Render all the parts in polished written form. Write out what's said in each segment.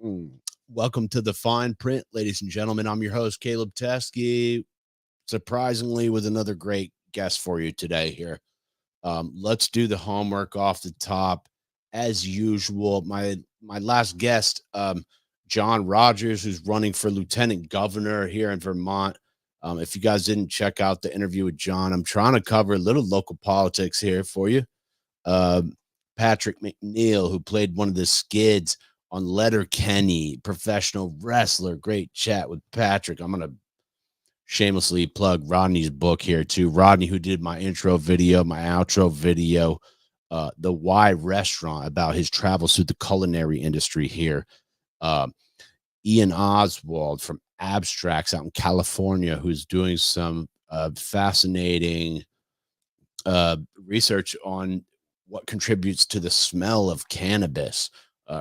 Mm. Welcome to the fine print, ladies and gentlemen. I'm your host, Caleb Teskey, surprisingly with another great guest for you today here. Let's do the homework off the top. As usual, my last guest, John Rogers, who's running for lieutenant governor here in Vermont. If you guys didn't check out the interview with John, I'm trying to cover a little local politics here for you. Patrick McNeil, who played one of the skids on Letterkenny, professional wrestler. Great chat with Patrick. I'm going to shamelessly plug Rodney's book here too. Rodney, who did my intro video, my outro video, The Why Restaurant, about his travels through the culinary industry here. Ian Oswald from Abstracts out in California, who's doing some fascinating research on what contributes to the smell of cannabis.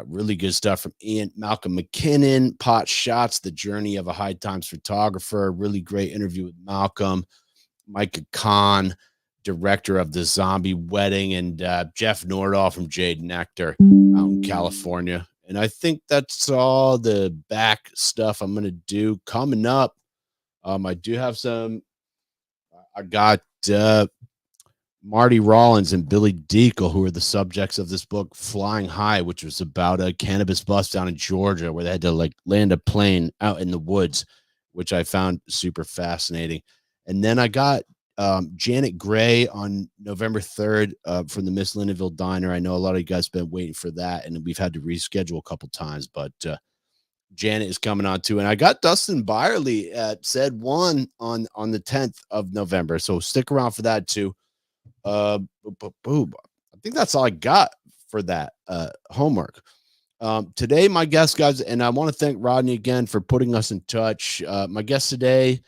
Really good stuff from Malcolm McKinnon, Pot Shots, The Journey of a High Times Photographer. Really great interview with Malcolm. Micah Kahn, director of The Zombie Wedding, and Jeff Nordahl from Jade Nectar out in California. And I think that's all the back stuff I'm going to do coming up. I do have some, I got Marty Rollins and Billy Deacle, who are the subjects of this book, Flying High, which was about a cannabis bust down in Georgia where they had to land a plane out in the woods, which I found super fascinating. And then I got Janet Gray on November 3rd from the Miss Lindenville Diner. I know a lot of you guys have been waiting for that, and we've had to reschedule a couple times, but Janet is coming on too. And I got Dustin Byerly at Said One on the 10th of November. So stick around for that too. I think that's all I got for that homework. Today, my guest, guys, and I want to thank Rodney again for putting us in touch. My guest today,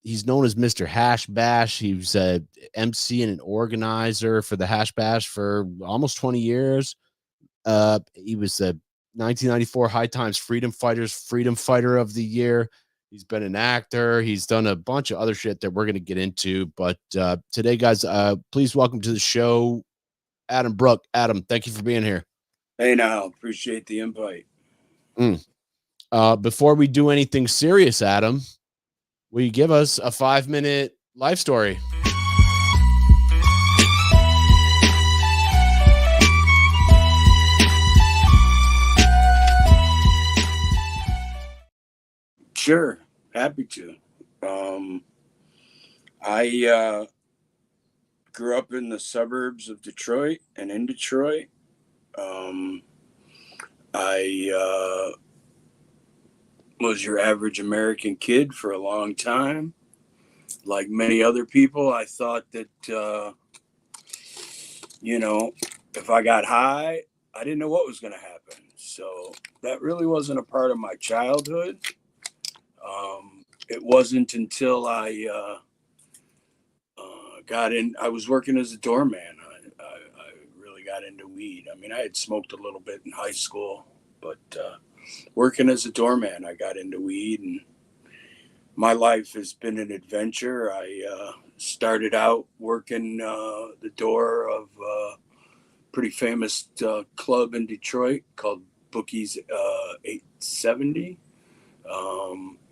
he's known as Mr. Hash Bash. He was a MC and an organizer for the Hash Bash for almost 20 years. He was the 1994 High Times Freedom Fighter of the Year. He's been an actor. He's done a bunch of other shit that we're going to get into. But today, guys, please welcome to the show, Adam Brook. Adam, thank you for being here. Hey, now, appreciate the invite. Before we do anything serious, Adam, will you give us a 5-minute life story? Sure, happy to. I grew up in the suburbs of Detroit and in Detroit. I was your average American kid for a long time. Like many other people, I thought that, if I got high, I didn't know what was going to happen. So that really wasn't a part of my childhood. It wasn't until I got in, I was working as a doorman. I really got into weed. I mean, I had smoked a little bit in high school, but working as a doorman, I got into weed, and my life has been an adventure. I started out working the door of a pretty famous club in Detroit called Bookie's 870.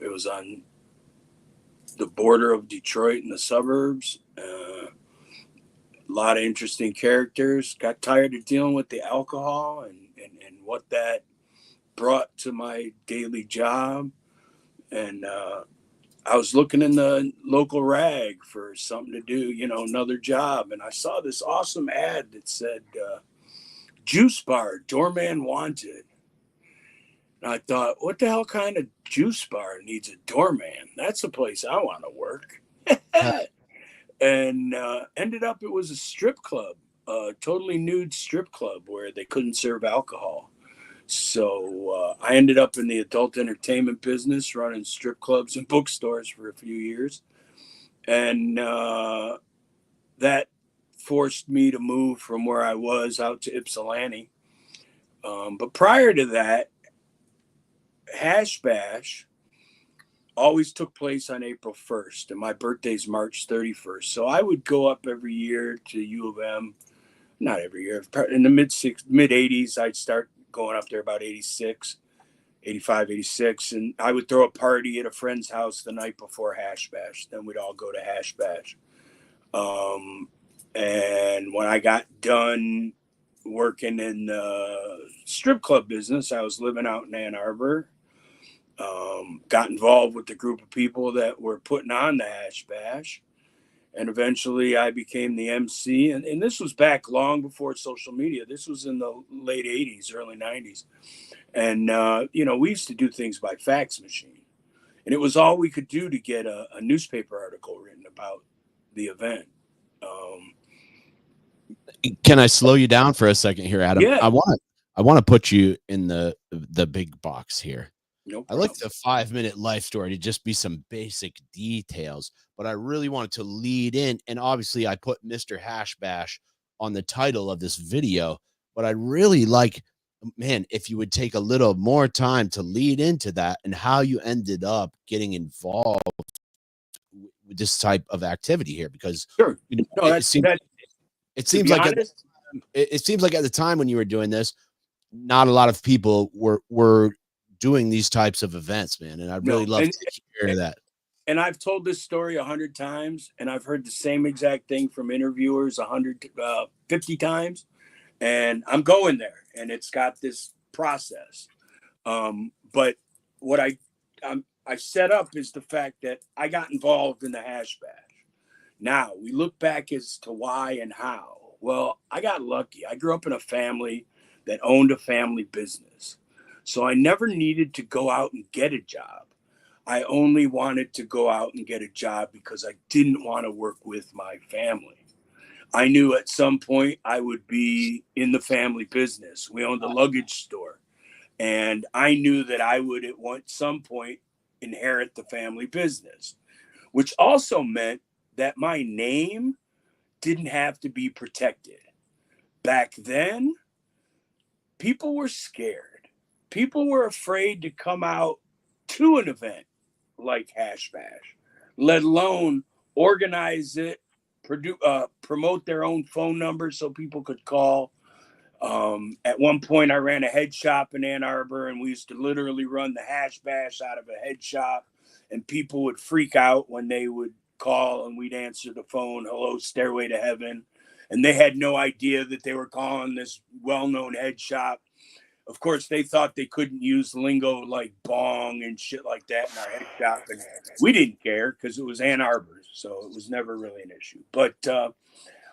It was on the border of Detroit and the suburbs. A lot of interesting characters. Got tired of dealing with the alcohol and what that brought to my daily job. And I was looking in the local rag for something to do, another job. And I saw this awesome ad that said, juice bar, doorman wanted. And I thought, what the hell kind of juice bar needs a doorman? That's the place I want to work. And ended up, it was a strip club, a totally nude strip club where they couldn't serve alcohol. So I ended up in the adult entertainment business, running strip clubs and bookstores for a few years. And that forced me to move from where I was out to Ypsilanti. But prior to that, Hash Bash always took place on April 1st, and my birthday's March 31st. So I would go up every year to U of M, not every year, in the mid 80s. I'd start going up there about 86. 85, 86. And I would throw a party at a friend's house the night before Hash Bash. Then we'd all go to Hash Bash. And when I got done working in the strip club business, I was living out in Ann Arbor. Got involved with the group of people that were putting on the Hash Bash. And eventually I became the MC. And this was back long before social media. This was in the late 80s, early 90s. And, we used to do things by fax machine. And it was all we could do to get a newspaper article written about the event. Can I slow you down for a second here, Adam? Yeah. I want to put you in the big box here. No I like the 5-minute life story to just be some basic details, but I really wanted to lead in. And obviously I put Mr. Hash Bash on the title of this video, but I really like, man, if you would take a little more time to lead into that and how you ended up getting involved with this type of activity here, because Sure. it seems like at the time when you were doing this, not a lot of people were doing these types of events, man. And I'd really love to hear that. And I've told this story 100 times, and I've heard the same exact thing from interviewers 150 times. And I'm going there, and it's got this process. But what I set up is the fact that I got involved in the Hash Bash. Now we look back as to why and how. Well, I got lucky. I grew up in a family that owned a family business. So I never needed to go out and get a job. I only wanted to go out and get a job because I didn't want to work with my family. I knew at some point I would be in the family business. We owned a luggage store. And I knew that I would at some point inherit the family business, which also meant that my name didn't have to be protected. Back then, people were scared. People were afraid to come out to an event like Hash Bash, let alone organize it, promote their own phone number so people could call. At one point, I ran a head shop in Ann Arbor, and we used to literally run the Hash Bash out of a head shop, and people would freak out when they would call, and we'd answer the phone, "Hello, Stairway to Heaven." And they had no idea that they were calling this well-known head shop. Of course, they thought they couldn't use lingo like bong and shit like that in our head shop. And we didn't care because it was Ann Arbor. So it was never really an issue. But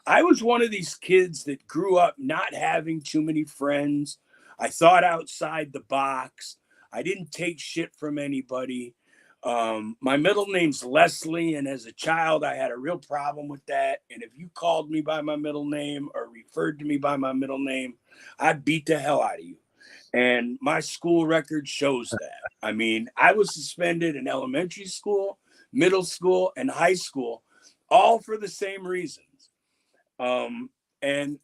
I was one of these kids that grew up not having too many friends. I thought outside the box. I didn't take shit from anybody. My middle name's Leslie, and as a child, I had a real problem with that. And if you called me by my middle name or referred to me by my middle name, I'd beat the hell out of you. And my school record shows that. I mean, I was suspended in elementary school, middle school, and high school, all for the same reasons. And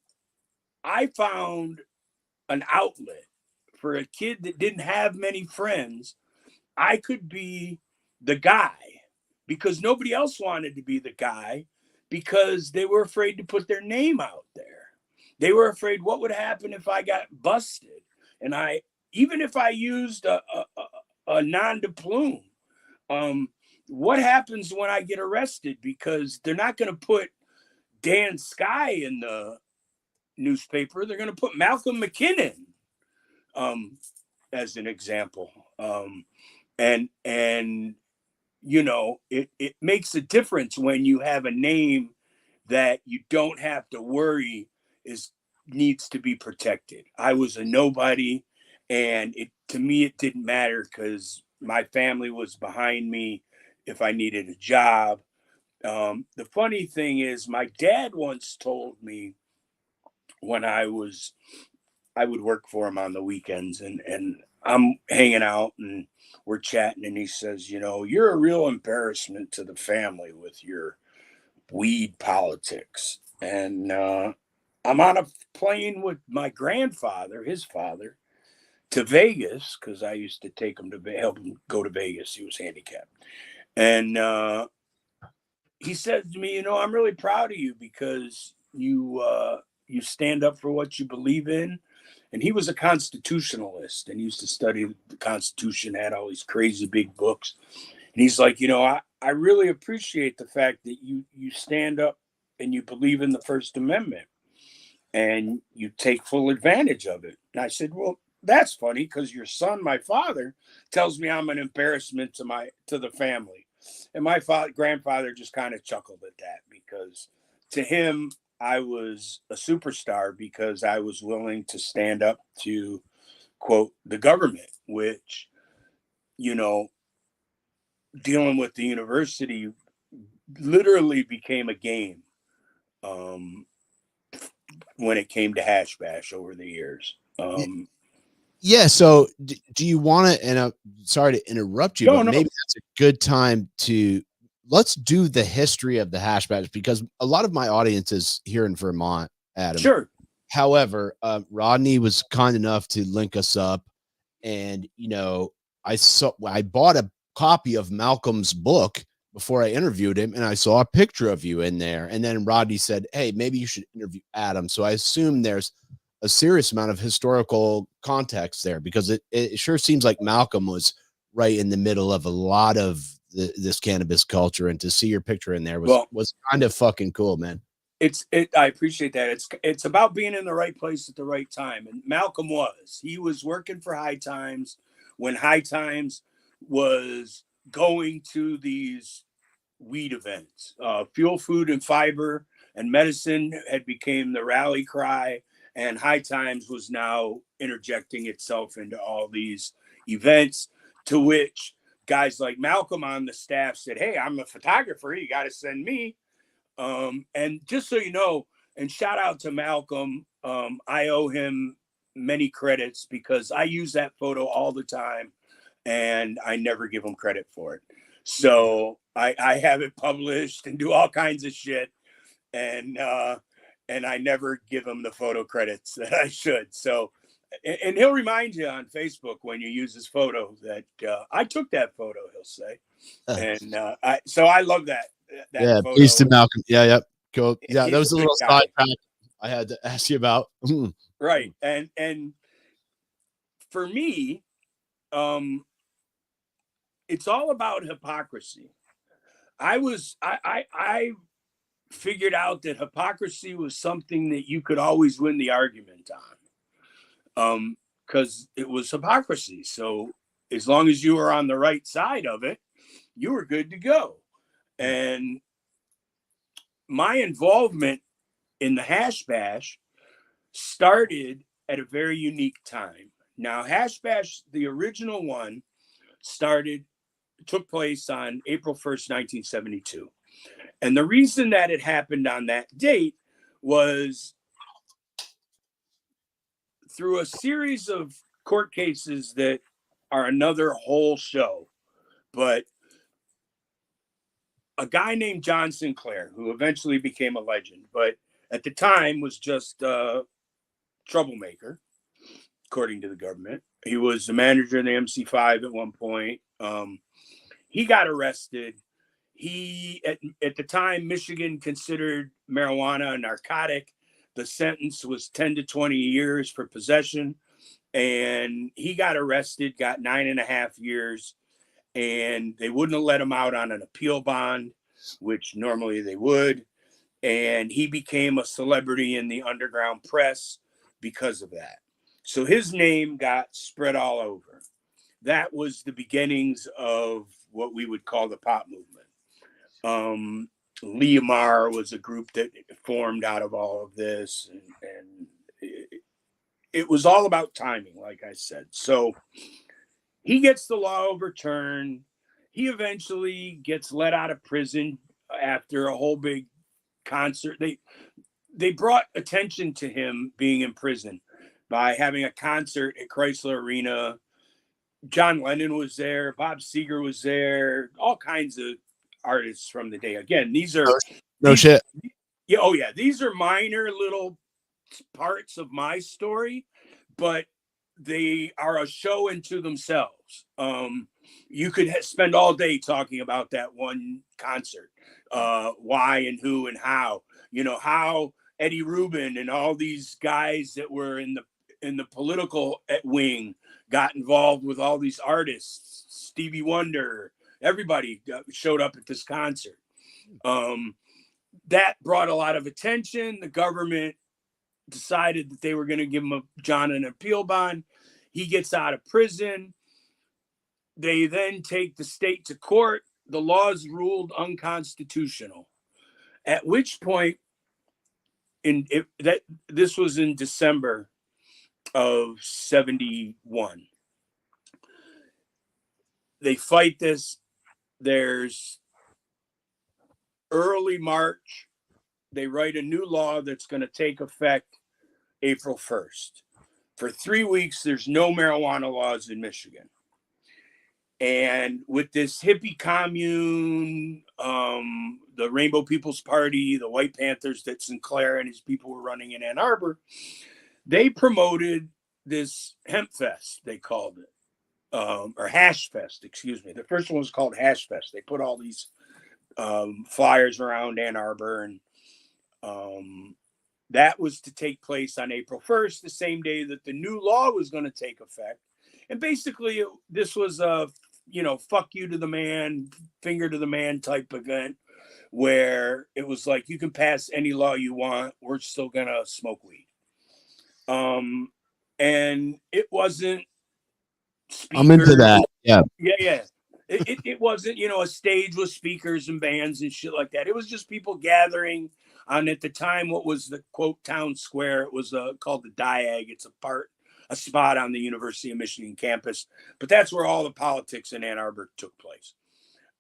I found an outlet for a kid that didn't have many friends. I could be the guy because nobody else wanted to be the guy because they were afraid to put their name out there. They were afraid what would happen if I got busted. And even if I used a nom de plume, what happens when I get arrested? Because they're not going to put Dan Sky in the newspaper. They're going to put Malcolm McKinnon as an example. And it makes a difference when you have a name that you don't have to worry needs to be protected. I was a nobody, and to me it didn't matter because my family was behind me if I needed a job. The funny thing is, my dad once told me when I would work for him on the weekends, and I'm hanging out and we're chatting, and he says, "You're a real embarrassment to the family with your weed politics." And I'm on a plane with my grandfather, his father, to Vegas because I used to take him to help him go to Vegas. He was handicapped. And he said to me, "I'm really proud of you because you stand up for what you believe in, and he was a constitutionalist and used to study the Constitution, had all these crazy big books. And he's like, I really appreciate the fact that you stand up and you believe in the First Amendment and you take full advantage of it. And I said, well, that's funny because your son, my father, tells me I'm an embarrassment to the family. And my grandfather just kind of chuckled at that because to him, I was a superstar because I was willing to stand up to, quote, the government, which, dealing with the university literally became a game when it came to Hash Bash over the years. Yeah. So do you want to, and sorry to interrupt you, but maybe that's a good time to let's do the history of the Hash Bash, because a lot of my audience is here in Vermont, Adam. Sure. However, Rodney was kind enough to link us up, and I bought a copy of Malcolm's book before I interviewed him, and I saw a picture of you in there. And then Rodney said, hey, maybe you should interview Adam. So I assume there's a serious amount of historical context there, because it sure seems like Malcolm was right in the middle of a lot of this cannabis culture, and to see your picture in there was kind of fucking cool, man. I appreciate that. It's about being in the right place at the right time. And Malcolm he was working for High Times when High Times was going to these weed events. Fuel, Food, and Fiber and Medicine had become the rally cry, and High Times was now interjecting itself into all these events, to which guys like Malcolm on the staff said, hey, I'm a photographer, you got to send me. And just so you know, and shout out to Malcolm, I owe him many credits because I use that photo all the time and I never give him credit for it. So I have it published and do all kinds of shit, and I never give him the photo credits that I should. So, and he'll remind you on Facebook when you use his photo that I took that photo, he'll say. And I love that photo. Peace to Malcolm. Yeah, cool. Yeah, that was a little side track I had to ask you about. Right. And for me, it's all about hypocrisy. I figured out that hypocrisy was something that you could always win the argument on, because it was hypocrisy. So as long as you were on the right side of it, you were good to go. And my involvement in the Hash Bash started at a very unique time. Now, Hash Bash, the original one, took place on April 1st, 1972. And the reason that it happened on that date was through a series of court cases that are another whole show. But a guy named John Sinclair, who eventually became a legend, but at the time was just a troublemaker, according to the government. He was the manager of the MC5 at one point. He got arrested. At the time, Michigan considered marijuana a narcotic. The sentence was 10 to 20 years for possession. And he got arrested, got 9.5 years. And they wouldn't have let him out on an appeal bond, which normally they would. And he became a celebrity in the underground press because of that. So his name got spread all over. That was the beginnings of what we would call the pop movement. Leomar was a group that formed out of all of this, and it was all about timing, like I said. So he gets the law overturned. He eventually gets let out of prison after a whole big concert. They brought attention to him being in prison by having a concert at Chrysler Arena. John Lennon was there. Bob Seger was there. All kinds of artists from the day. Again, these are shit. Yeah. Oh yeah. These are minor little parts of my story, but they are a show into themselves. You could spend all day talking about that one concert, why and who and how, how Eddie Rubin and all these guys that were in and the political wing got involved with all these artists. Stevie Wonder, everybody showed up at this concert. That brought a lot of attention. The government decided that they were going to give him John an appeal bond. He gets out of prison. They then take the state to court. The laws ruled unconstitutional. At which point, this was in December of 71. They fight this. There's early March. They write a new law that's going to take effect April 1st. For 3 weeks, there's no marijuana laws in Michigan. And with this hippie commune, the Rainbow People's Party, the White Panthers that Sinclair and his people were running in Ann Arbor, they promoted this hemp fest, they called it, or hash fest, excuse me. The first one was called Hash Fest. They put all these flyers around Ann Arbor, and that was to take place on April 1st, the same day that the new law was going to take effect. And basically, this was a, fuck you to the man, finger to the man type event, where it was like, you can pass any law you want, we're still going to smoke weed. And it wasn't speakers. I'm into that. Yeah. Yeah. It wasn't, a stage with speakers and bands and shit like that. It was just people gathering on, at the time, what was the quote town square. It was called the Diag. It's a spot on the University of Michigan campus, but that's where all the politics in Ann Arbor took place.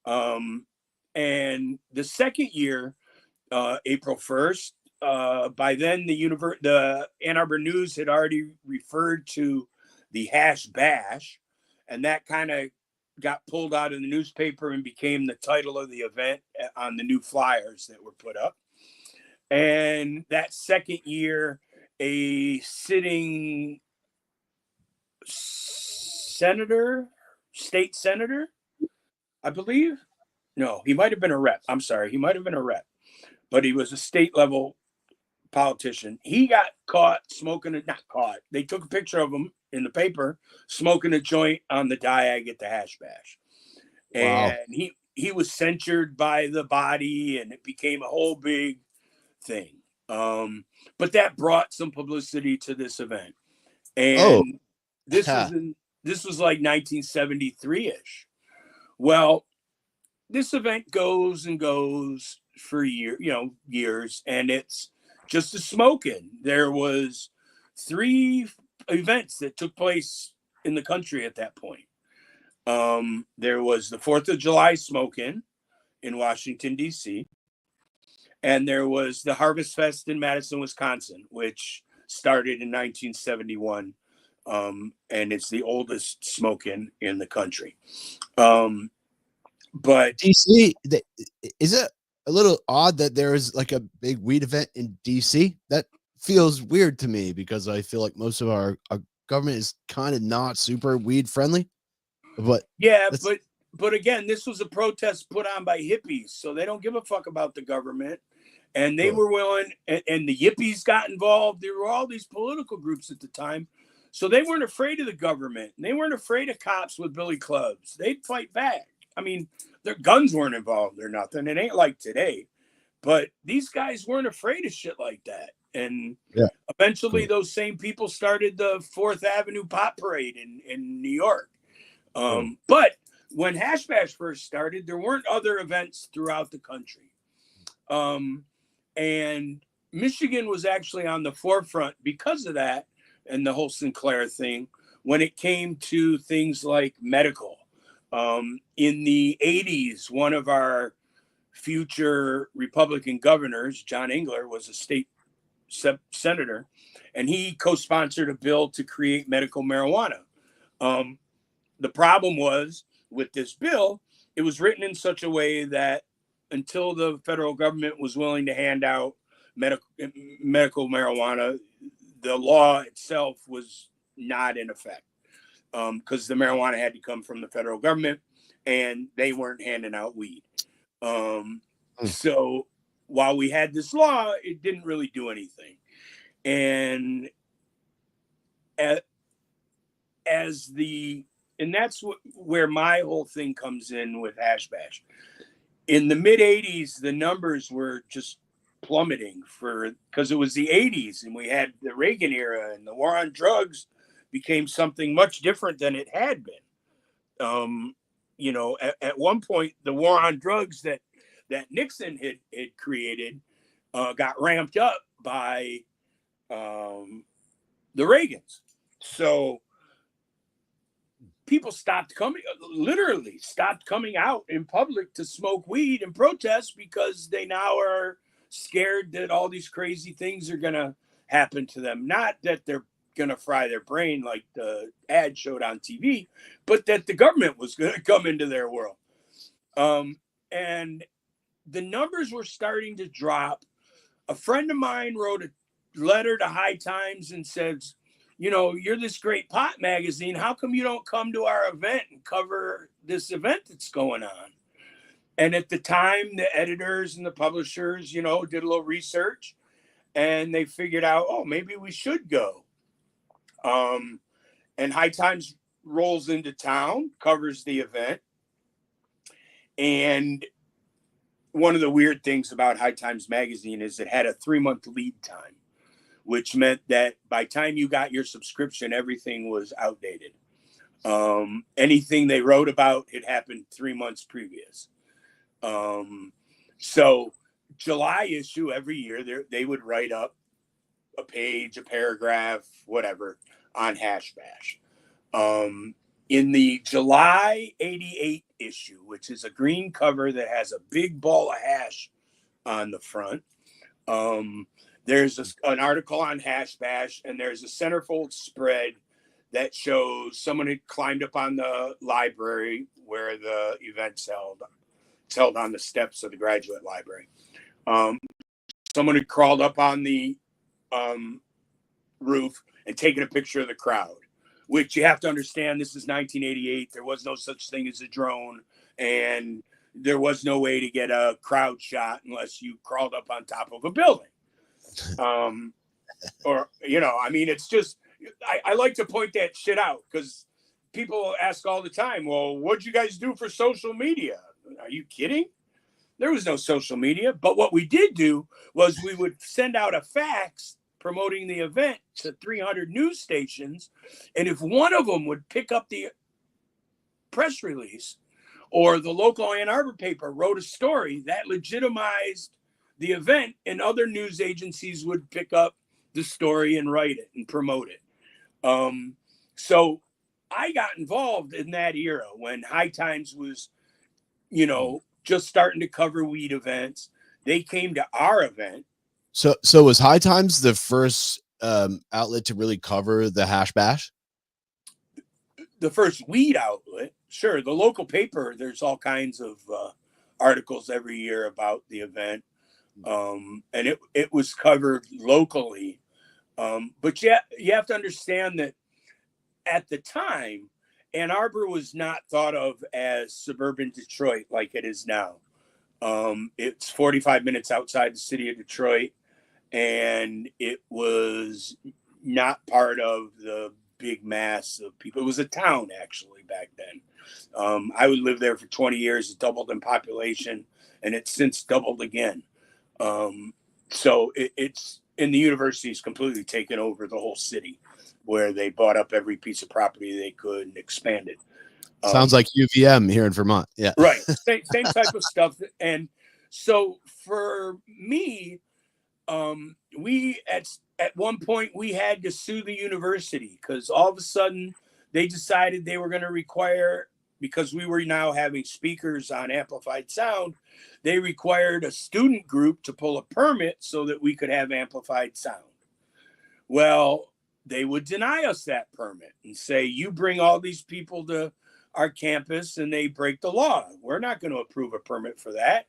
And the second year, April 1st, by then the Ann Arbor News had already referred to the Hash Bash, and that kind of got pulled out of the newspaper and became the title of the event on the new flyers that were put up. And that second year, a sitting state senator, I believe. No, he might have been a rep. I'm sorry. He might have been a rep, but he was a state level politician. He got caught smoking not caught. They took a picture of him in the paper smoking a joint on the Diag at the Hash Bash. Wow. And he was censured by the body, and it became a whole big thing. But that brought some publicity to this event. And this was like 1973-ish. Well, this event goes and goes for years, and it's just a smoking. There was 3 events that took place in the country at that point. There was the 4th of July smoking in Washington, D.C., and there was the Harvest Fest in Madison, Wisconsin, which started in 1971, and it's the oldest smoking in the country. But DC, is it a little odd that there is like a big weed event in DC? That feels weird to me, because I feel like most of our government is kind of not super weed friendly. But yeah, but again, this was a protest put on by hippies, so they don't give a fuck about the government. And they were willing, and the yippies got involved. There were all these political groups at the time, so they weren't afraid of the government. They weren't afraid of cops with billy clubs. They'd fight back. I mean, their guns weren't involved or nothing. It ain't like today. But these guys weren't afraid of shit like that. And eventually those same people started the 4th Avenue Pot Parade in New York. But when Hash Bash first started, there weren't other events throughout the country. And Michigan was actually on the forefront because of that and the whole Sinclair thing when it came to things like medical. In the 80s, one of our future Republican governors, John Engler, was a state senator, and he co-sponsored a bill to create medical marijuana. The problem was with this bill, it was written in such a way that until the federal government was willing to hand out medical marijuana, the law itself was not in effect, because the marijuana had to come from the federal government, and they weren't handing out weed. So while we had this law, it didn't really do anything. And as the, and that's where my whole thing comes in with Hash Bash. In the mid 80s, the numbers were just plummeting because it was the 80s and we had the Reagan era and the war on drugs became something much different than it had been. At one point, the war on drugs that Nixon had created got ramped up by the Reagans. So people literally stopped coming out in public to smoke weed and protest because they now are scared that all these crazy things are going to happen to them. Not that they're going to fry their brain like the ad showed on TV, but that the government was going to come into their world. And the numbers were starting to drop. A friend of mine wrote a letter to High Times and says, you're this great pot magazine. How come you don't come to our event and cover this event that's going on? And at the time, the editors and the publishers, did a little research and they figured out, oh, maybe we should go. And High Times rolls into town, covers the event. And one of the weird things about High Times magazine is it had a 3-month lead time, which meant that by time you got your subscription, everything was outdated. Anything they wrote about, it happened 3 months previous. So July issue every year, they would write up a page, a paragraph, whatever, on Hash Bash. In the July 88 issue, which is a green cover that has a big ball of hash on the front, there's an article on Hash Bash, and there's a centerfold spread that shows someone had climbed up on the library where the event's held. It's held on the steps of the graduate library. Someone had crawled up on the roof and taken a picture of the crowd, which you have to understand, this is 1988. There was no such thing as a drone, and there was no way to get a crowd shot unless you crawled up on top of a building. It's just, I like to point that shit out because people ask all the time, well, what'd you guys do for social media? Are you kidding? There was no social media, but what we did do was we would send out a fax promoting the event to 300 news stations. And if one of them would pick up the press release or the local Ann Arbor paper wrote a story that legitimized the event, and other news agencies would pick up the story and write it and promote it. So I got involved in that era when High Times was, just starting to cover weed events. They came to our event. So was High Times the first outlet to really cover the Hash Bash? The first weed outlet, sure. The local paper, there's all kinds of articles every year about the event. And it was covered locally. But yeah, you have to understand that at the time, Ann Arbor was not thought of as suburban Detroit like it is now. It's 45 minutes outside the city of Detroit, and it was not part of the big mass of people. It was a town, actually, back then. I would live there for 20 years. It doubled in population, and it's since doubled again. So it's in the university's completely taken over the whole city, where they bought up every piece of property they could and expanded. Sounds like UVM here in Vermont. Yeah. Right. Same type of stuff. And so for me, we at one point we had to sue the university because all of a sudden they decided they were going to require, because we were now having speakers on amplified sound, they required a student group to pull a permit so that we could have amplified sound. Well, they would deny us that permit and say, you bring all these people to our campus and they break the law. We're not going to approve a permit for that.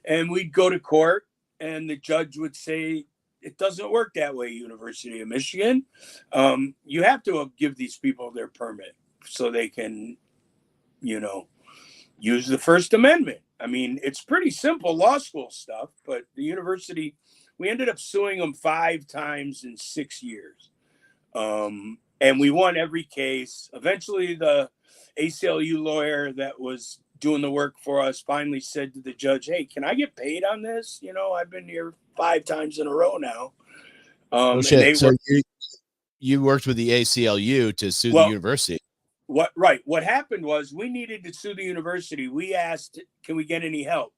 And we'd go to court and the judge would say, it doesn't work that way, University of Michigan. You have to give these people their permit so they can, use the First Amendment. I mean, it's pretty simple law school stuff, but the university, we ended up suing them 5 times in 6 years. And we won every case. Eventually, the ACLU lawyer that was doing the work for us finally said to the judge, "Hey, can I get paid on this? You know, I've been here 5 times in a row now." Oh shit! And so you worked with the ACLU to sue the university. What happened was we needed to sue the university. We asked, "Can we get any help?"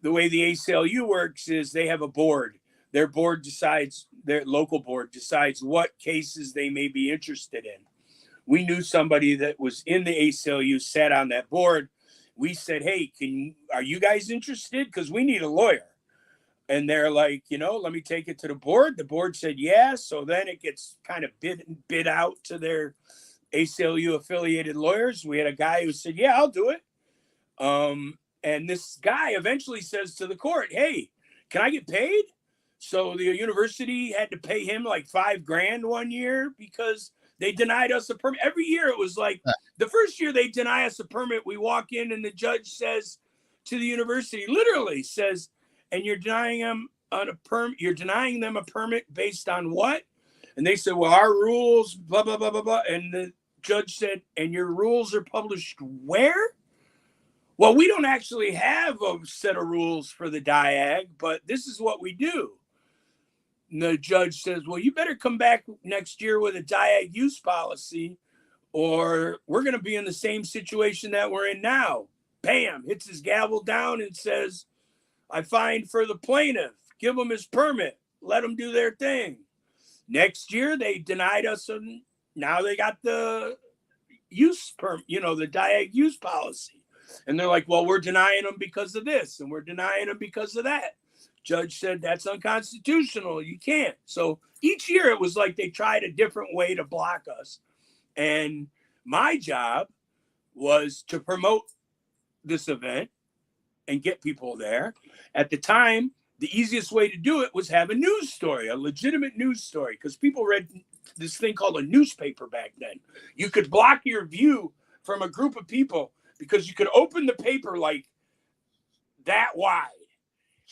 The way the ACLU works is they have a board. Their board decides, their local board decides what cases they may be interested in. We knew somebody that was in the ACLU, sat on that board. We said, "Hey, are you guys interested? Because we need a lawyer." And they're like, "Let me take it to the board." The board said, "Yeah." So then it gets kind of bid out to their ACLU affiliated lawyers. We had a guy who said, "Yeah, I'll do it." And this guy eventually says to the court, "Hey, can I get paid?" So the university had to pay him like $5,000 one year because they denied us a permit. Every year it was like the first year they deny us a permit, we walk in and the judge says to the university, literally says, "And you're denying them on a permit. You're denying them a permit based on what?" And they said, "Well, our rules, blah blah blah blah blah." And the judge said, "And your rules are published where?" "Well, we don't actually have a set of rules for the diag, but this is what we do." And the judge says, "Well, you better come back next year with a diag use policy, or we're going to be in the same situation that we're in now." Bam, hits his gavel down and says, "I find for the plaintiff, give him his permit, let them do their thing." Next year, they denied us, and now they got the use permit, the diag use policy. And they're like, "Well, we're denying them because of this, and we're denying them because of that." Judge said, "That's unconstitutional. You can't." So each year it was like they tried a different way to block us. And my job was to promote this event and get people there. At the time, the easiest way to do it was have a news story, a legitimate news story, because people read this thing called a newspaper back then. You could block your view from a group of people because you could open the paper like that wide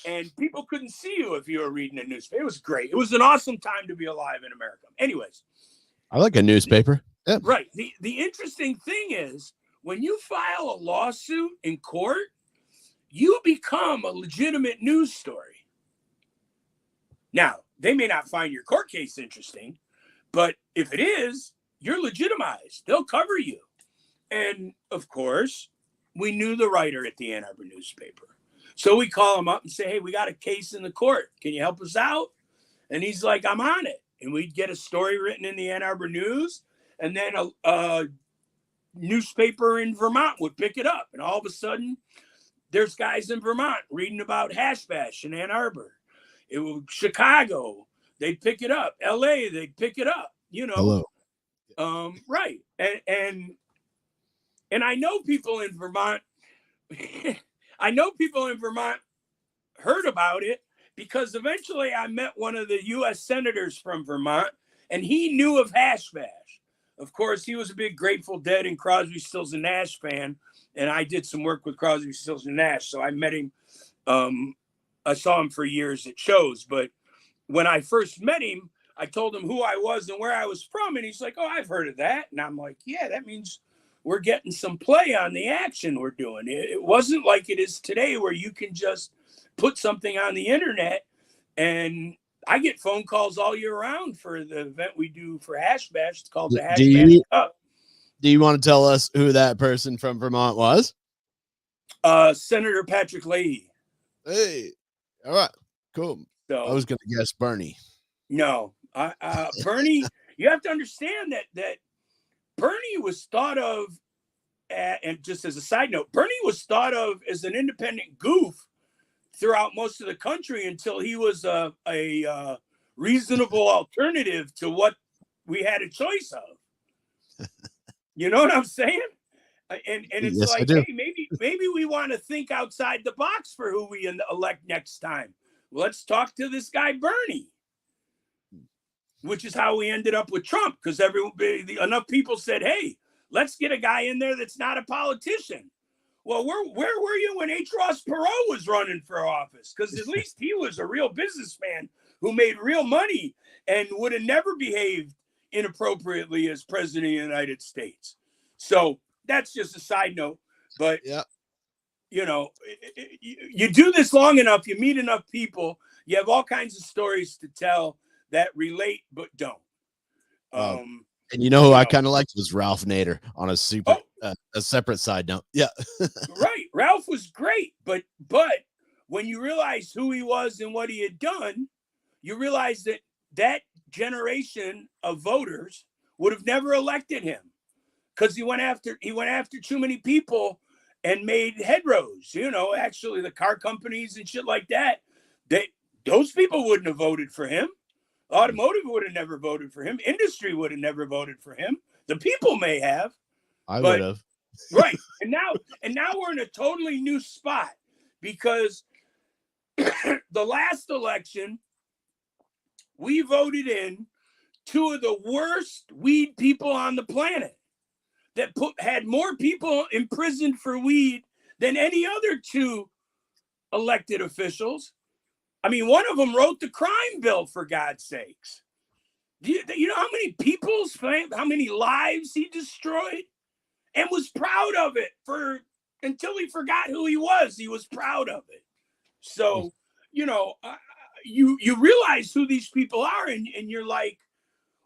and people couldn't see you if you were reading a newspaper. It was great. It was an awesome time to be alive in America. Anyways. I like a newspaper. Yeah. Right. The interesting thing is when you file a lawsuit in court, you become a legitimate news story. Now, they may not find your court case interesting, but if it is, you're legitimized. They'll cover you. And of course, we knew the writer at the Ann Arbor newspaper. So we call him up and say, "Hey, we got a case in the court. Can you help us out?" And he's like, "I'm on it." And we'd get a story written in the Ann Arbor News, and then a newspaper in Vermont would pick it up. And all of a sudden, there's guys in Vermont reading about Hash Bash in Ann Arbor. It was Chicago, they'd pick it up. LA, they'd pick it up. Hello. Right. And I know people in Vermont. I know people in Vermont heard about it because eventually I met one of the U.S. senators from Vermont, and he knew of Hash Bash. Of course, he was a big Grateful Dead and Crosby, Stills and Nash fan, and I did some work with Crosby, Stills and Nash, so I met him. I saw him for years at shows, but when I first met him, I told him who I was and where I was from, and he's like, "Oh, I've heard of that." And I'm like, "Yeah, that means we're getting some play on the action we're doing." It wasn't like it is today where you can just put something on the internet. And I get phone calls all year round for the event we do for Hash Bash. It's called the Hash Bash Cup. Do you want to tell us who that person from Vermont was? Senator Patrick Leahy. Hey, all right, cool. So I was going to guess Bernie. No, Bernie, you have to understand that Bernie was thought of, and just as a side note, Bernie was thought of as an independent goof throughout most of the country until he was a reasonable alternative to what we had a choice of. You know what I'm saying? And it's yes, like, hey, maybe we want to think outside the box for who we elect next time. Let's talk to this guy Bernie. Which is how we ended up with Trump, because enough people said, "Hey, let's get a guy in there that's not a politician." Well, where were you when H. Ross Perot was running for office? Because at least he was a real businessman who made real money and would have never behaved, inappropriately as president of the United States. So that's just a side note. But, Yeah. you know, you do this long enough, you meet enough people, you have all kinds of stories to tell that relate but don't. And you know who I kind of liked was Ralph Nader on a a separate side note. Yeah. Right. Ralph was great, but when you realize who he was and what he had done, you realize that that generation of voters would have never elected him because he went after too many people and made headrows. You know, actually the car companies and shit like that, those people wouldn't have voted for him. Automotive would have never voted for him. Industry would have never voted for him. The people may have. I would have. Right. And now we're in a totally new spot because the last election, we voted in two of the worst weed people on the planet that had more people imprisoned for weed than any other two elected officials. I mean, one of them wrote the crime bill, for God's sakes. Do you know how many lives he destroyed? And was proud of it until he forgot who he was. He was proud of it. So, you know, you realize who these people are, and you're like,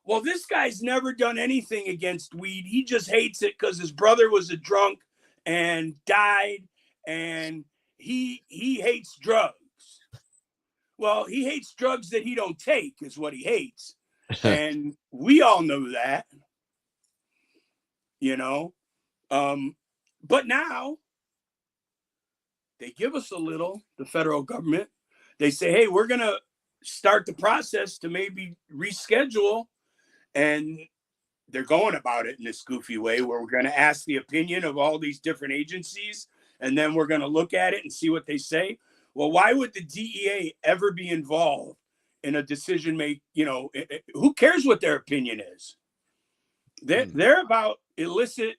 well, this guy's never done anything against weed. He just hates it because his brother was a drunk and died, and he hates drugs. Well, he hates drugs that he don't take is what he hates. And we all know that, you know. But now they give us a little, the federal government. They say, hey, we're going to start the process to maybe reschedule. And they're going about it in this goofy way where we're going to ask the opinion of all these different agencies. And then we're going to look at it and see what they say. Well, why would the DEA ever be involved in a decision make? You know, who cares what their opinion is? They're about illicit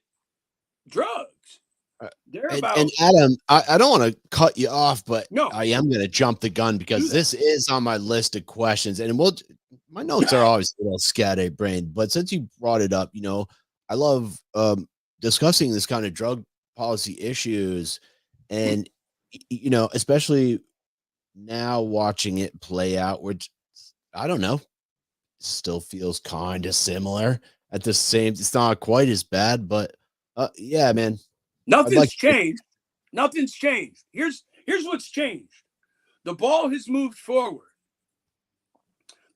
drugs. And Adam, I don't want to cut you off, but no. I am going to jump the gun because this is on my list of questions, and my notes are always a little scatterbrained, but since you brought it up, you know, I love discussing this kind of drug policy issues, and you know, especially now watching it play out, which I don't know, still feels kind of similar at the same. It's not quite as bad, but yeah, man. Nothing's changed. Nothing's changed. Here's what's changed. The ball has moved forward.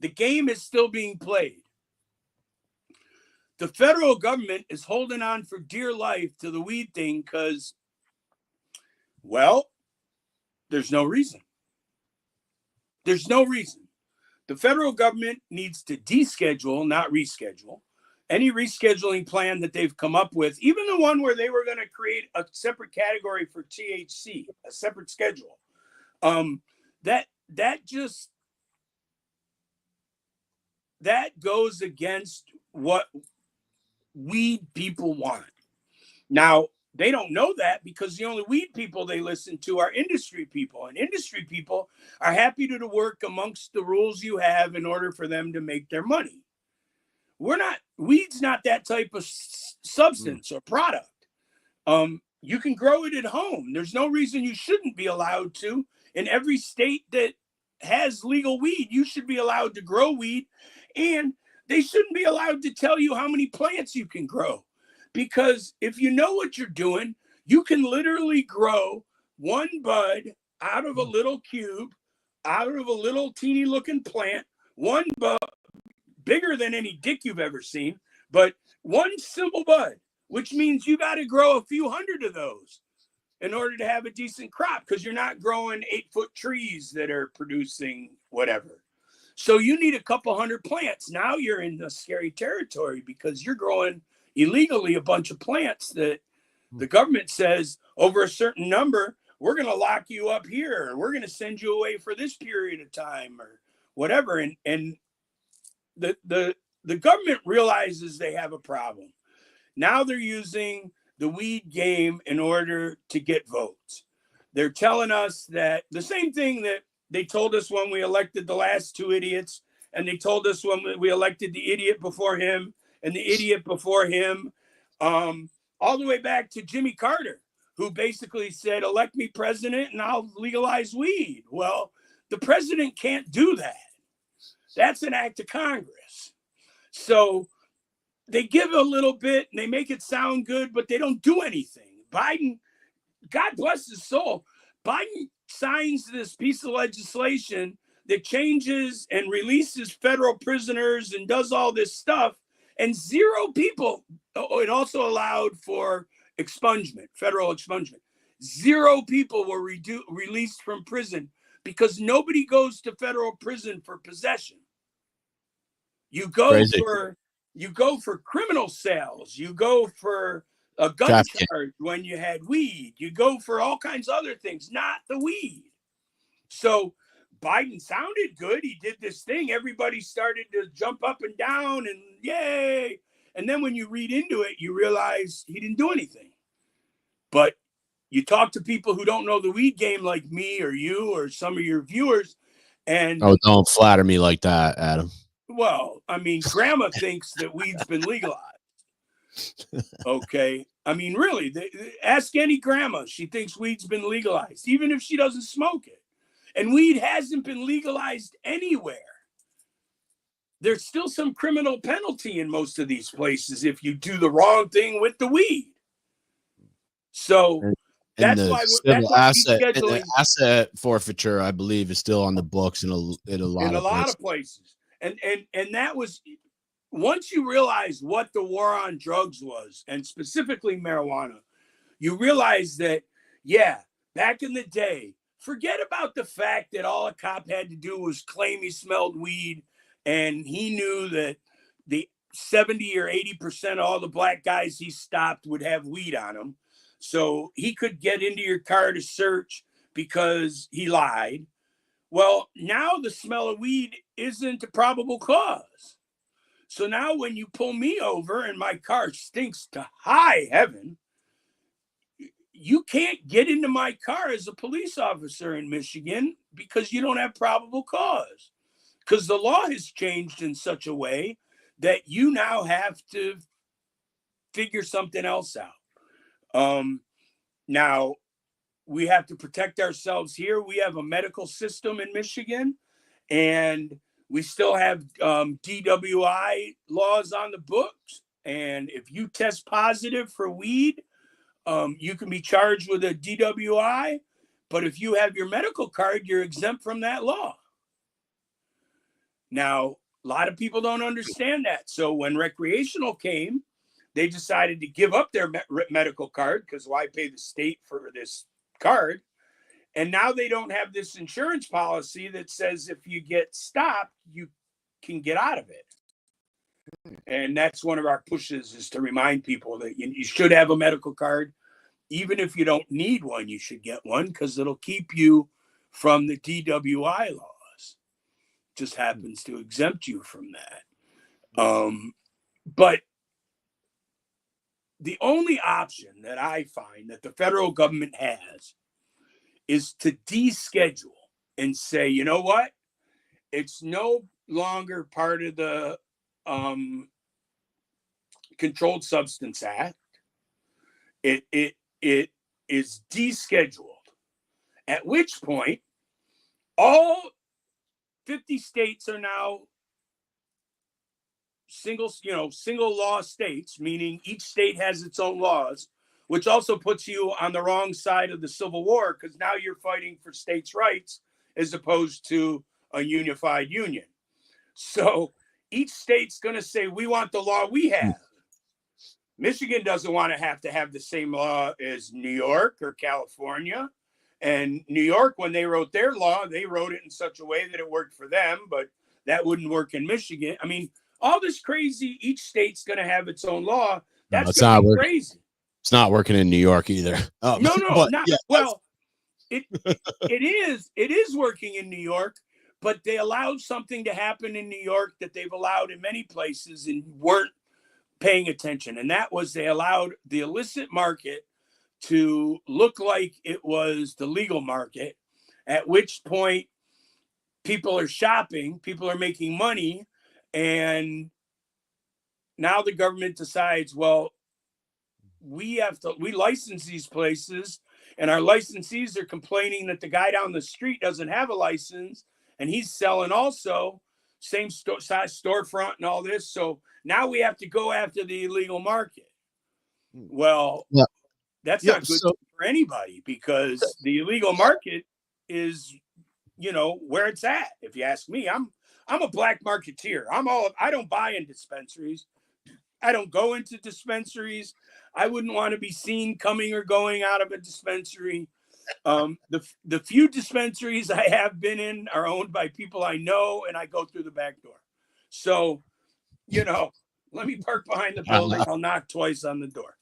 The game is still being played. The federal government is holding on for dear life to the weed thing because, well, there's no reason. There's no reason. The federal government needs to deschedule, not reschedule, any rescheduling plan that they've come up with, even the one where they were going to create a separate category for THC, a separate schedule. That goes against what weed people want. Now, they don't know that because the only weed people they listen to are industry people, and industry people are happy to work amongst the rules you have in order for them to make their money. Weed's not that type of substance or product. You can grow it at home. There's no reason you shouldn't be allowed to. In every state that has legal weed, you should be allowed to grow weed, and they shouldn't be allowed to tell you how many plants you can grow. Because if you know what you're doing, you can literally grow one bud out of a little cube, out of a little teeny looking plant, one bud bigger than any dick you've ever seen, but one simple bud, which means you got to grow a few hundred of those in order to have a decent crop because you're not growing 8-foot trees that are producing whatever. So you need a couple hundred plants. Now you're in the scary territory because you're growing illegally a bunch of plants that the government says over a certain number, we're going to lock you up here. Or we're going to send you away for this period of time or whatever. And the government realizes they have a problem. Now they're using the weed game in order to get votes. They're telling us that the same thing that they told us when we elected the last two idiots and they told us when we elected the idiot before him and the idiot before him, all the way back to Jimmy Carter, who basically said, elect me president and I'll legalize weed. Well, the president can't do that. That's an act of Congress. So they give a little bit and they make it sound good, but they don't do anything. Biden, God bless his soul, Biden signs this piece of legislation that changes and releases federal prisoners and does all this stuff. And 0 people, it also allowed for expungement, federal expungement. 0 people were released from prison because nobody goes to federal prison for possession. You go for criminal sales. You go for a gun charge when you had weed. You go for all kinds of other things, not the weed. So Biden sounded good. He did this thing. Everybody started to jump up and down and yay. And then when you read into it, you realize he didn't do anything. But you talk to people who don't know the weed game like me or you or some of your viewers. And don't flatter me like that, Adam. Well, I mean, grandma thinks that weed's been legalized. Okay. I mean, really, ask any grandma. She thinks weed's been legalized, even if she doesn't smoke it. And weed hasn't been legalized anywhere. There's still some criminal penalty in most of these places if you do the wrong thing with the weed. So that's why the asset forfeiture, I believe, is still on the books in a lot of places. And that was, once you realize what the war on drugs was, and specifically marijuana, you realize that, yeah, back in the day, forget about the fact that all a cop had to do was claim he smelled weed and he knew that the 70 or 80% of all the black guys he stopped would have weed on them. So he could get into your car to search because he lied. Well, now the smell of weed isn't a probable cause. So now when you pull me over and my car stinks to high heaven, you can't get into my car as a police officer in Michigan because you don't have probable cause. Because the law has changed in such a way that you now have to figure something else out. Now, we have to protect ourselves here. We have a medical system in Michigan, and we still have DWI laws on the books. And if you test positive for weed, you can be charged with a DWI. But if you have your medical card, you're exempt from that law. Now, a lot of people don't understand that. So when recreational came, they decided to give up their medical card because why pay the state for this card? And now they don't have this insurance policy that says if you get stopped, you can get out of it. And that's one of our pushes, is to remind people that you should have a medical card. Even if you don't need one, you should get one because it'll keep you from the DWI laws. Just happens to exempt you from that. But the only option that I find that the federal government has is to deschedule and say, you know what? It's no longer part of the Controlled Substance Act. It is descheduled, at which point all 50 states are now single law states, meaning each state has its own laws, which also puts you on the wrong side of the Civil War because now you're fighting for states' rights as opposed to a unified union. So each state's going to say, we want the law we have. Michigan doesn't want to have the same law as New York or California. And New York, when they wrote their law, they wrote it in such a way that it worked for them, but that wouldn't work in Michigan. I mean, all this crazy, each state's going to have its own law. That's going to be crazy. It's not working in New York either. No, not yeah, well. It is working in New York, but they allowed something to happen in New York that they've allowed in many places and weren't paying attention. And that was they allowed the illicit market to look like it was the legal market, at which point people are shopping, people are making money, and now the government decides, well, we license these places, and our licensees are complaining that the guy down the street doesn't have a license, and he's selling also, same size storefront and all this. So now we have to go after the illegal market. Well, yeah. that's not good for anybody, because the illegal market is, where it's at. If you ask me, I'm a black marketeer. I don't buy in dispensaries. I don't go into dispensaries. I wouldn't want to be seen coming or going out of a dispensary. The few dispensaries I have been in are owned by people I know, and I go through the back door. So, let me park behind the building. I'll knock twice on the door.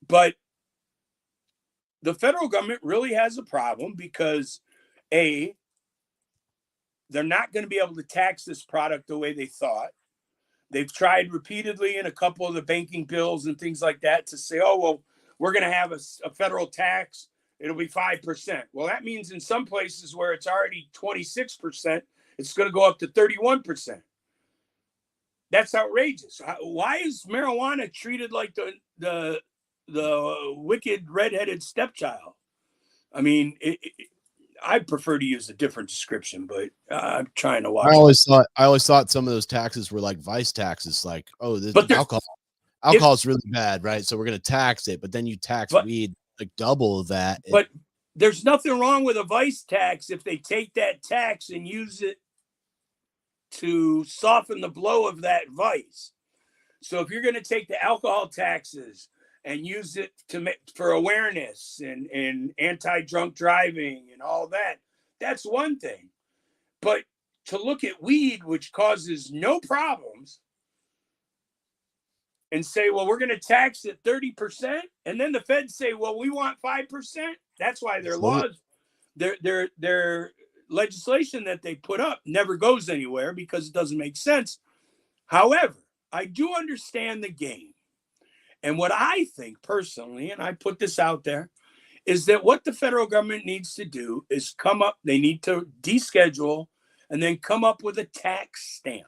But the federal government really has a problem because, A, they're not going to be able to tax this product the way they thought. They've tried repeatedly in a couple of the banking bills and things like that to say, oh, well, we're going to have a federal tax. It'll be 5%. Well, that means in some places where it's already 26%, it's going to go up to 31%. That's outrageous. Why is marijuana treated like the wicked redheaded stepchild? I mean, I prefer to use a different description, but I'm trying to watch. I always thought some of those taxes were like vice taxes, like, oh, this alcohol is really bad, right? So we're going to tax it, but then you tax weed like double that. But there's nothing wrong with a vice tax if they take that tax and use it to soften the blow of that vice. So if you're going to take the alcohol taxes and use it for awareness and anti-drunk driving and all that, that's one thing. But to look at weed, which causes no problems, and say, well, we're going to tax it 30%, and then the feds say, well, we want 5%. That's why their laws, their legislation that they put up never goes anywhere, because it doesn't make sense. However, I do understand the game. And what I think personally, and I put this out there, is that what the federal government needs to do is they need to deschedule and then come up with a tax stamp.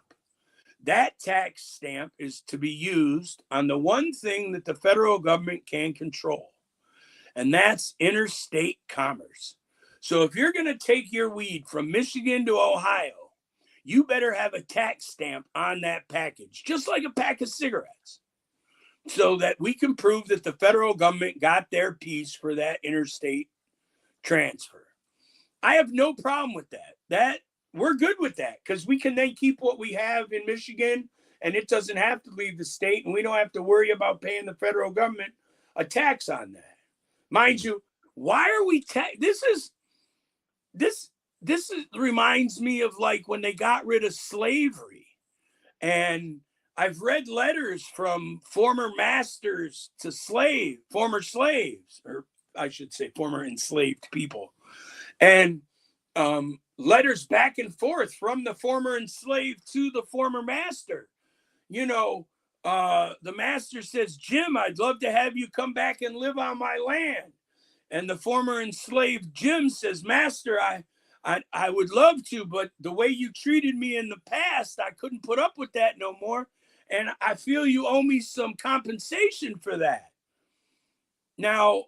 That tax stamp is to be used on the one thing that the federal government can control, and that's interstate commerce. So if you're going to take your weed from Michigan to Ohio, you better have a tax stamp on that package, just like a pack of cigarettes, so that we can prove that the federal government got their piece for that interstate transfer. I have no problem with that. We're good with that, because we can then keep what we have in Michigan, and it doesn't have to leave the state, and we don't have to worry about paying the federal government a tax on that. Mind you, why are we this reminds me of like when they got rid of slavery. And I've read letters from former masters to former slaves, or I should say former enslaved people. And letters back and forth from the former enslaved to the former master. The master says, Jim, I'd love to have you come back and live on my land. And the former enslaved Jim says, Master, I would love to, but the way you treated me in the past, I couldn't put up with that no more. And I feel you owe me some compensation for that. Now,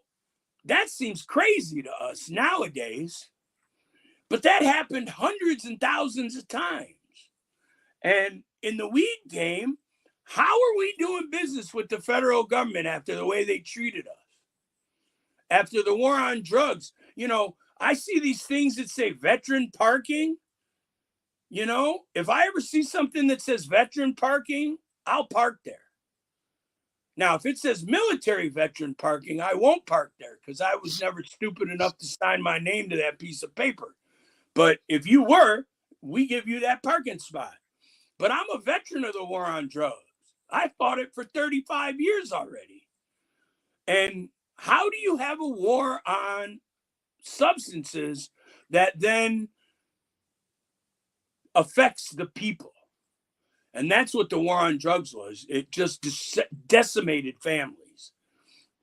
that seems crazy to us nowadays, but that happened hundreds and thousands of times. And in the weed game, how are we doing business with the federal government after the way they treated us? After the war on drugs, I see these things that say veteran parking. If I ever see something that says veteran parking, I'll park there. Now, if it says military veteran parking, I won't park there, because I was never stupid enough to sign my name to that piece of paper. But if you were, we give you that parking spot. But I'm a veteran of the war on drugs. I fought it for 35 years already. And how do you have a war on substances that then affects the people? And that's what the war on drugs was. It just decimated families.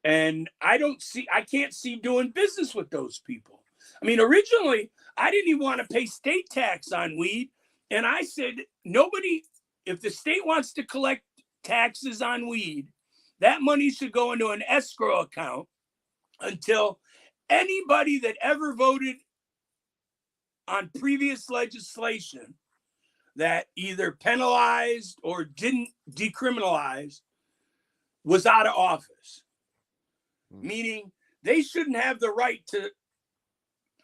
And I can't see doing business with those people. I mean, originally, I didn't even want to pay state tax on weed. And I said, nobody, if the state wants to collect taxes on weed, that money should go into an escrow account until anybody that ever voted on previous legislation that either penalized or didn't decriminalize was out of office. Meaning they shouldn't have the right to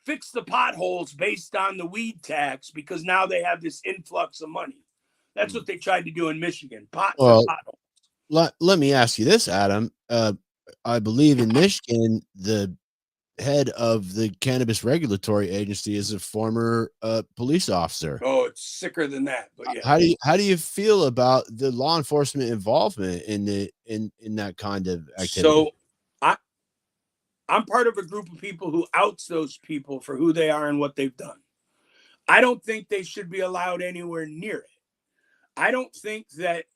fix the potholes based on the weed tax because now they have this influx of money. That's what they tried to do in Michigan. Potholes. Let me ask you this, Adam. I believe in Michigan, the head of the cannabis regulatory agency is a former police officer. Oh, it's sicker than that. But yeah. How do you feel about the law enforcement involvement in that kind of activity? So I'm part of a group of people who outs those people for who they are and what they've done. I don't think they should be allowed anywhere near it. I don't think that,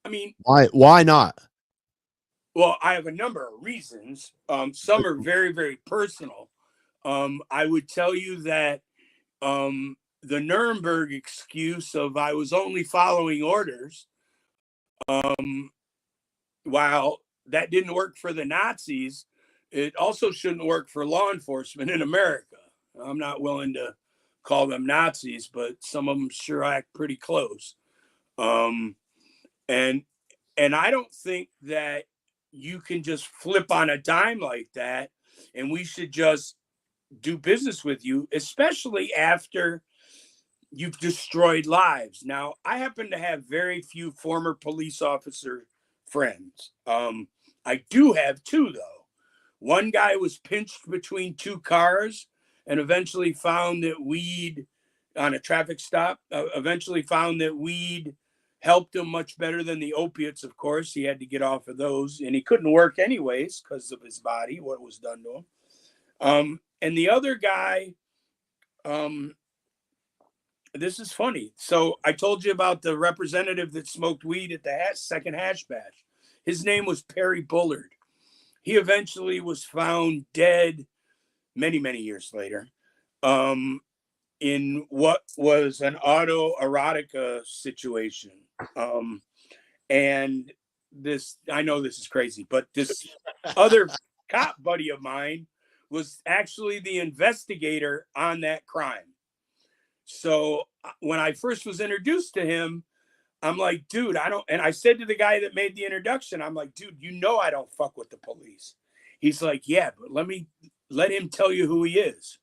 I mean, why not? Well, I have a number of reasons. Some are very, very personal. I would tell you that the Nuremberg excuse of I was only following orders, while that didn't work for the Nazis, it also shouldn't work for law enforcement in America. I'm not willing to call them Nazis, but some of them sure act pretty close. And I don't think that you can just flip on a dime like that and we should just do business with you, especially after you've destroyed lives. Now, I happen to have very few former police officer friends. I do have two, though. One guy was pinched between two cars and eventually found that weed on a traffic stop, eventually found that weed helped him much better than the opiates, of course. He had to get off of those, and he couldn't work anyways because of his body, what was done to him. And the other guy, this is funny. So I told you about the representative that smoked weed at the second hash bash. His name was Perry Bullard. He eventually was found dead many, many years later in what was an autoerotica situation. And this, I know this is crazy, but this other cop buddy of mine was actually the investigator on that crime. So when I first was introduced to him, I'm like, dude, and I said to the guy that made the introduction, I'm like, dude, I don't fuck with the police. He's like, yeah, but let him tell you who he is.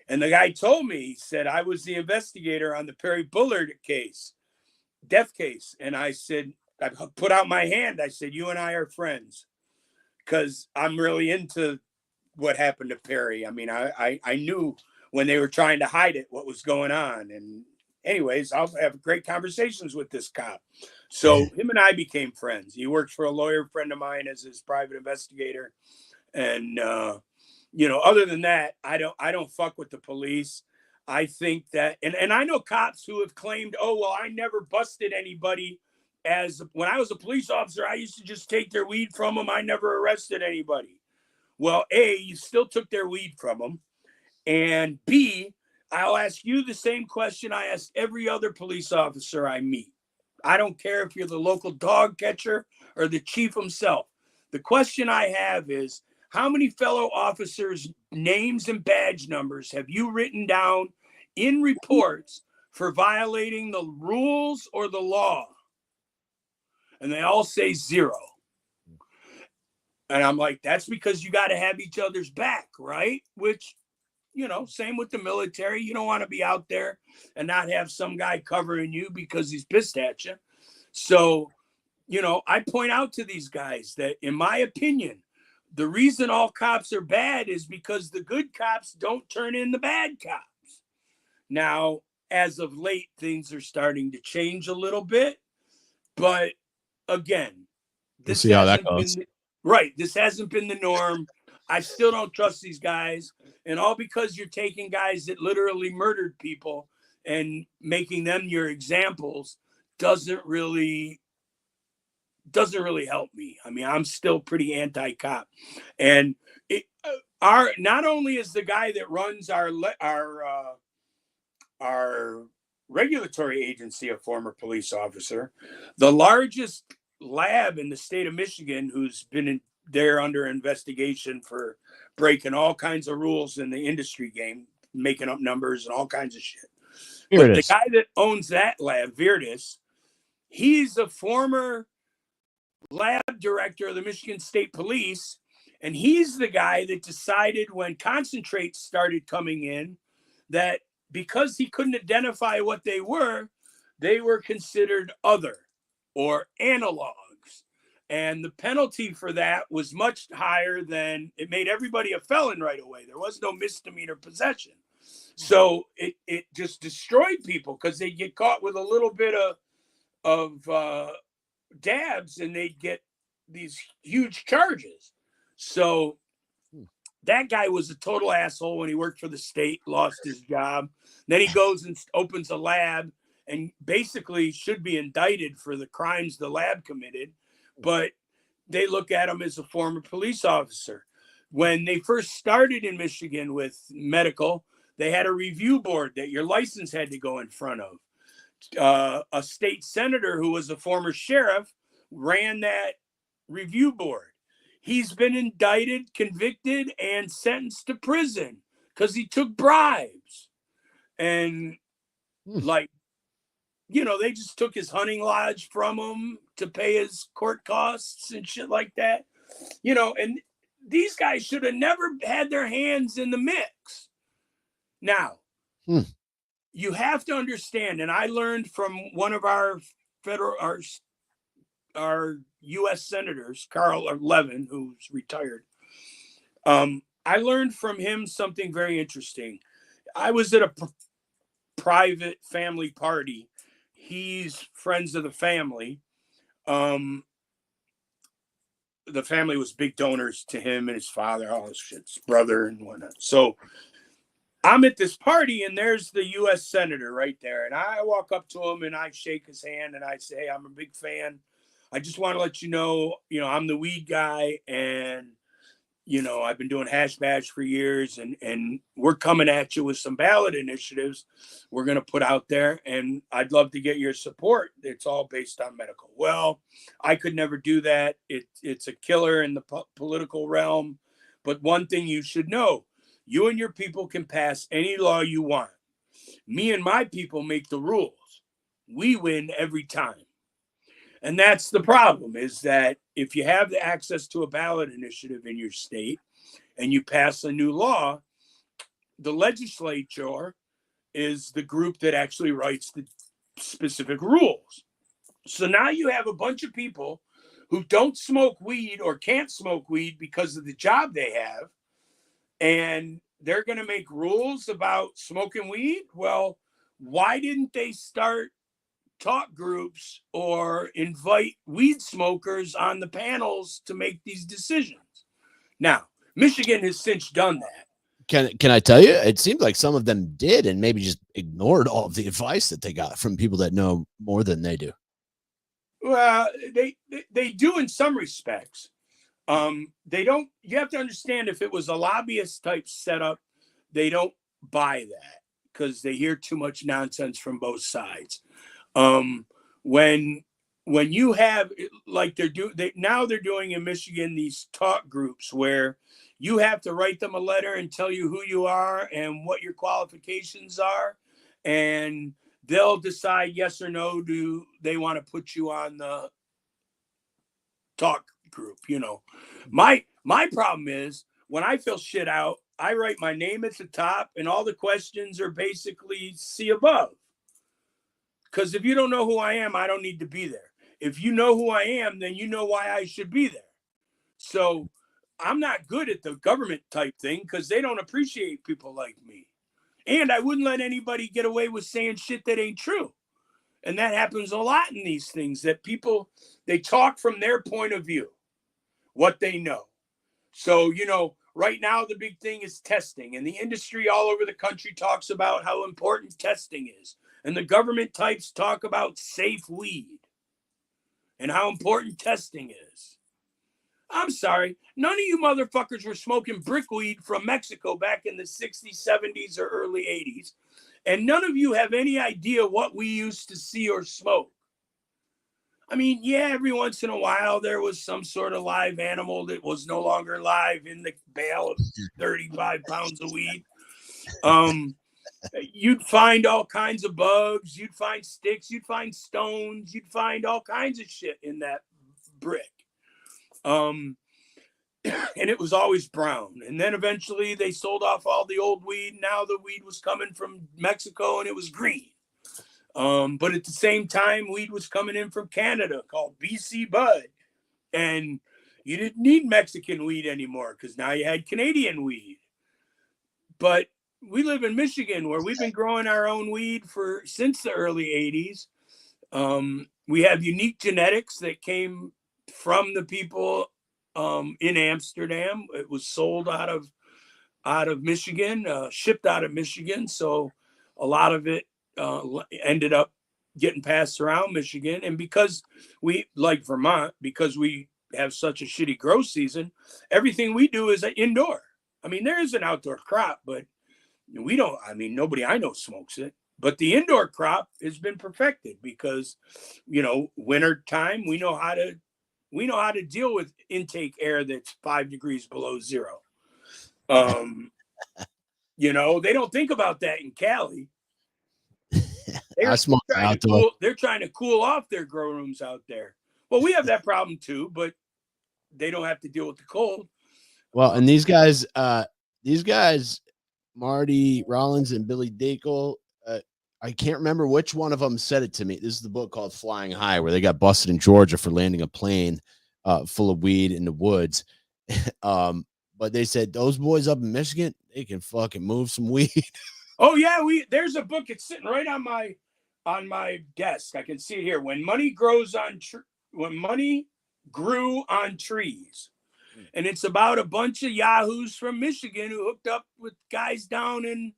And the guy told me, he said, I was the investigator on the Perry Bullard case, death case. And I said, I put out my hand. I said, you and I are friends because I'm really into what happened to Perry. I mean, I knew when they were trying to hide it, what was going on. And anyways, I'll have great conversations with this cop. So him and I became friends. He worked for a lawyer friend of mine as his private investigator. And, other than that, I don't fuck with the police. I think that, and I know cops who have claimed, oh, well, I never busted anybody. When I was a police officer, I used to just take their weed from them. I never arrested anybody. Well, A, you still took their weed from them. And B, I'll ask you the same question I ask every other police officer I meet. I don't care if you're the local dog catcher or the chief himself. The question I have is, how many fellow officers' names and badge numbers have you written down in reports for violating the rules or the law? And they all say 0. And I'm like, that's because you got to have each other's back, right? Which, same with the military. You don't want to be out there and not have some guy covering you because he's pissed at you. So, I point out to these guys that, in my opinion, the reason all cops are bad is because the good cops don't turn in the bad cops. Now, as of late, things are starting to change a little bit. But again, we'll see how that goes. This hasn't been the norm. I still don't trust these guys. And all because you're taking guys that literally murdered people and making them your examples doesn't really help me. I mean, I'm still pretty anti-cop. And not only is the guy that runs our regulatory agency a former police officer, the largest lab in the state of Michigan, who's been there under investigation for breaking all kinds of rules in the industry game, making up numbers and all kinds of shit. Here But it the is. guy that owns that lab, Virtus, he's a former lab director of the Michigan State Police. And he's the guy that decided when concentrates started coming in that because he couldn't identify what they were considered other or analogs. And the penalty for that was much higher than it made everybody a felon right away. There was no misdemeanor possession. So it just destroyed people because they get caught with a little bit of dabs and they'd get these huge charges. So that guy was a total asshole when he worked for the state, lost his job. Then he goes and opens a lab and basically should be indicted for the crimes the lab committed. But they look at him as a former police officer. When they first started in Michigan with medical, they had a review board that your license had to go in front of. A state senator who was a former sheriff ran that review board. He's been indicted, convicted, and sentenced to prison because he took bribes. And they just took his hunting lodge from him to pay his court costs and shit like that. And these guys should have never had their hands in the mix. Now, you have to understand, and I learned from one of our U.S. senators, Carl Levin, who's retired. I learned from him something very interesting. I was at a private family party. He's friends of the family. The family was big donors to him and his father, all his shit's brother and whatnot. So I'm at this party and there's the U.S. senator right there. And I walk up to him and I shake his hand and I say, hey, I'm a big fan. I just want to let you know, I'm the weed guy and, I've been doing Hash Bash for years and we're coming at you with some ballot initiatives we're going to put out there. And I'd love to get your support. It's all based on medical. Well, I could never do that. It's a killer in the political realm. But one thing you should know, you and your people can pass any law you want. Me and my people make the rules. We win every time. And that's the problem, is that if you have the access to a ballot initiative in your state and you pass a new law, the legislature is the group that actually writes the specific rules. So now you have a bunch of people who don't smoke weed or can't smoke weed because of the job they have, and they're going to make rules about smoking weed. Well, why didn't they start talk groups or invite weed smokers on the panels to make these decisions? Now, Michigan has since done that. Can I tell you, it seems like some of them did and maybe just ignored all of the advice that they got from people that know more than they do. Well, they do in some respects. They don't. You have to understand, if it was a lobbyist type setup, they don't buy that because they hear too much nonsense from both sides. When you have, like they're doing in Michigan, these talk groups where you have to write them a letter and tell you who you are and what your qualifications are, and they'll decide yes or no, do they want to put you on the talk group. My problem is, when I fill shit out, I write my name at the top and all the questions are basically see above. Because if you don't know who I am, I don't need to be there. If you know who I am, then you know why I should be there. So I'm not good at the government type thing because they don't appreciate people like me. And I wouldn't let anybody get away with saying shit that ain't true. And that happens a lot in these things, that people, they talk from their point of view, what they know. So, right now the big thing is testing, and the industry all over the country talks about how important testing is. And the government types talk about safe weed and how important testing is. I'm sorry. None of you motherfuckers were smoking brickweed from Mexico back in the 60s, 70s, or early 80s. And none of you have any idea what we used to see or smoke. I mean, yeah, every once in a while there was some sort of live animal that was no longer live in the bale of 35 pounds of weed. You'd find all kinds of bugs. You'd find sticks. You'd find stones. You'd find all kinds of shit in that brick. And it was always brown. And then eventually they sold off all the old weed. Now the weed was coming from Mexico and it was green. But at the same time, weed was coming in from Canada called BC Bud. And you didn't need Mexican weed anymore because now you had Canadian weed. But we live in Michigan where we've been growing our own weed since the early 80s. We have unique genetics that came from the people in Amsterdam. It was sold out of Michigan, shipped out of Michigan. So a lot of it ended up getting passed around Michigan. And because we, like Vermont, because we have such a shitty grow season, everything we do is indoor. I mean, there is an outdoor crop, but nobody I know smokes it. But the indoor crop has been perfected because, winter time, we know how to deal with intake air that's 5 degrees below zero. They don't think about that in Cali. They're trying to cool off their grow rooms out there. Well, we have that problem too, but they don't have to deal with the cold. Well, and these guys, Marty Rollins and Billy Dackel, I can't remember which one of them said it to me. This is the book called Flying High, where they got busted in Georgia for landing a plane full of weed in the woods. But they said those boys up in Michigan, they can fucking move some weed. Oh yeah, there's a book. It's sitting right on my desk. I can see it here. When money grew on trees, and it's about a bunch of yahoos from Michigan who hooked up with guys down in,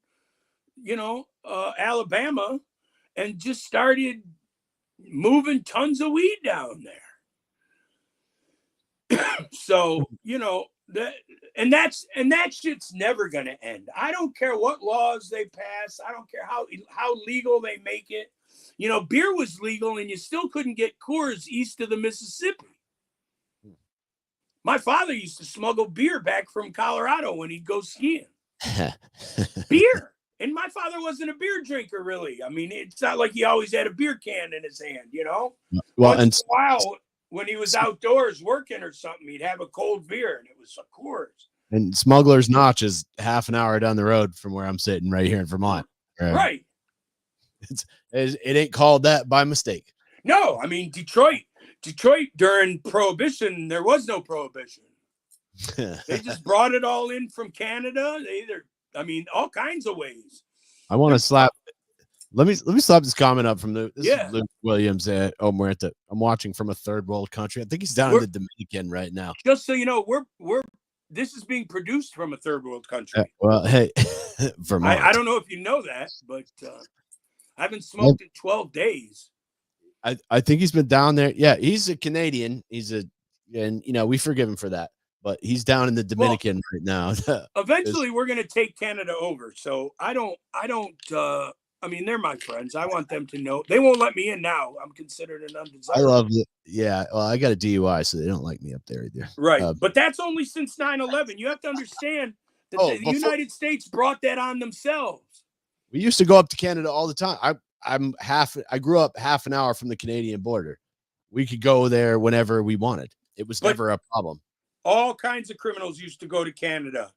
Alabama, and just started moving tons of weed down there. So that shit's never going to end. I don't care what laws they pass. I don't care how legal they make it. Beer was legal and you still couldn't get Coors east of the Mississippi. My father used to smuggle beer back from Colorado when he'd go skiing. Beer. And my father wasn't a beer drinker, really. I mean, it's not like he always had a beer can in his hand, Well, once in a while, when he was outdoors working or something, he'd have a cold beer, and it was a Coors. And Smuggler's Notch is half an hour down the road from where I'm sitting right here in Vermont. Right. It ain't called that by mistake. No, I mean, Detroit during Prohibition, there was no Prohibition. They just brought it all in from Canada. All kinds of ways. I want to slap. Let me slap this comment up from this is Luke Williams. I'm watching from a third world country. I think he's down in the Dominican right now. Just so you know, this is being produced from a third world country. Well, hey, Vermont. I don't know if you know that, but I haven't smoked in 12 days. I think he's been down there. Yeah, he's a Canadian. And we forgive him for that. But he's down in the Dominican right now. Eventually, we're going to take Canada over. So they're my friends. I want them to know. They won't let me in now. I'm considered an undesirable. I love it. Yeah. Well, I got a DUI, so they don't like me up there either. Right. But that's only since 9/11. You have to understand that the United States brought that on themselves. We used to go up to Canada all the time. I grew up half an hour from the Canadian border. We could go there whenever we wanted. It was never a problem. All kinds of criminals used to go to Canada.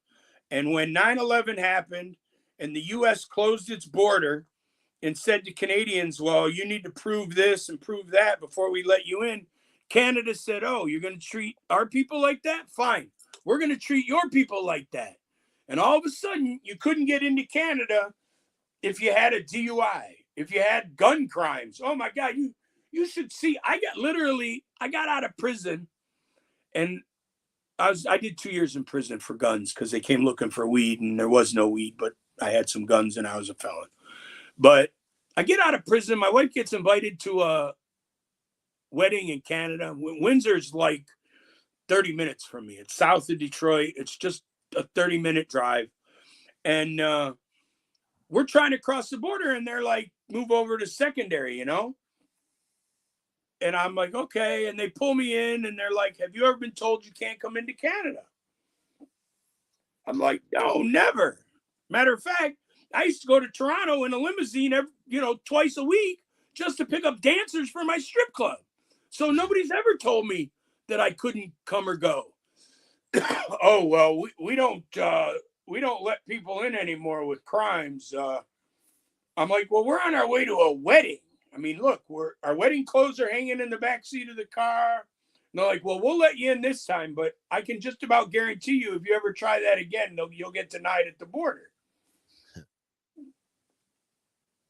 And when 9/11 happened and the U.S. closed its border and said to Canadians, well, you need to prove this and prove that before we let you in, Canada said, oh, you're going to treat our people like that? Fine. We're going to treat your people like that. And all of a sudden, you couldn't get into Canada if you had a DUI, if you had gun crimes. Oh, my God, you should see. I got out of prison, and I did 2 years in prison for guns because they came looking for weed, and there was no weed, but I had some guns, and I was a felon. But I get out of prison. My wife gets invited to a wedding in Canada. Windsor's like 30 minutes from me. It's south of Detroit. It's just a 30-minute drive. And we're trying to cross the border, and they're like, move over to secondary, you know? And I'm like, okay. And they pull me in, and they're like, have you ever been told you can't come into Canada? I'm like, no, never. Matter of fact, I used to go to Toronto in a limousine, twice a week just to pick up dancers for my strip club. So nobody's ever told me that I couldn't come or go. Oh, well, we don't let people in anymore with crimes. I'm like, well, we're on our way to a wedding. I mean, look, our wedding clothes are hanging in the back seat of the car. And they're like, well, we'll let you in this time, but I can just about guarantee you, if you ever try that again, you'll get denied at the border.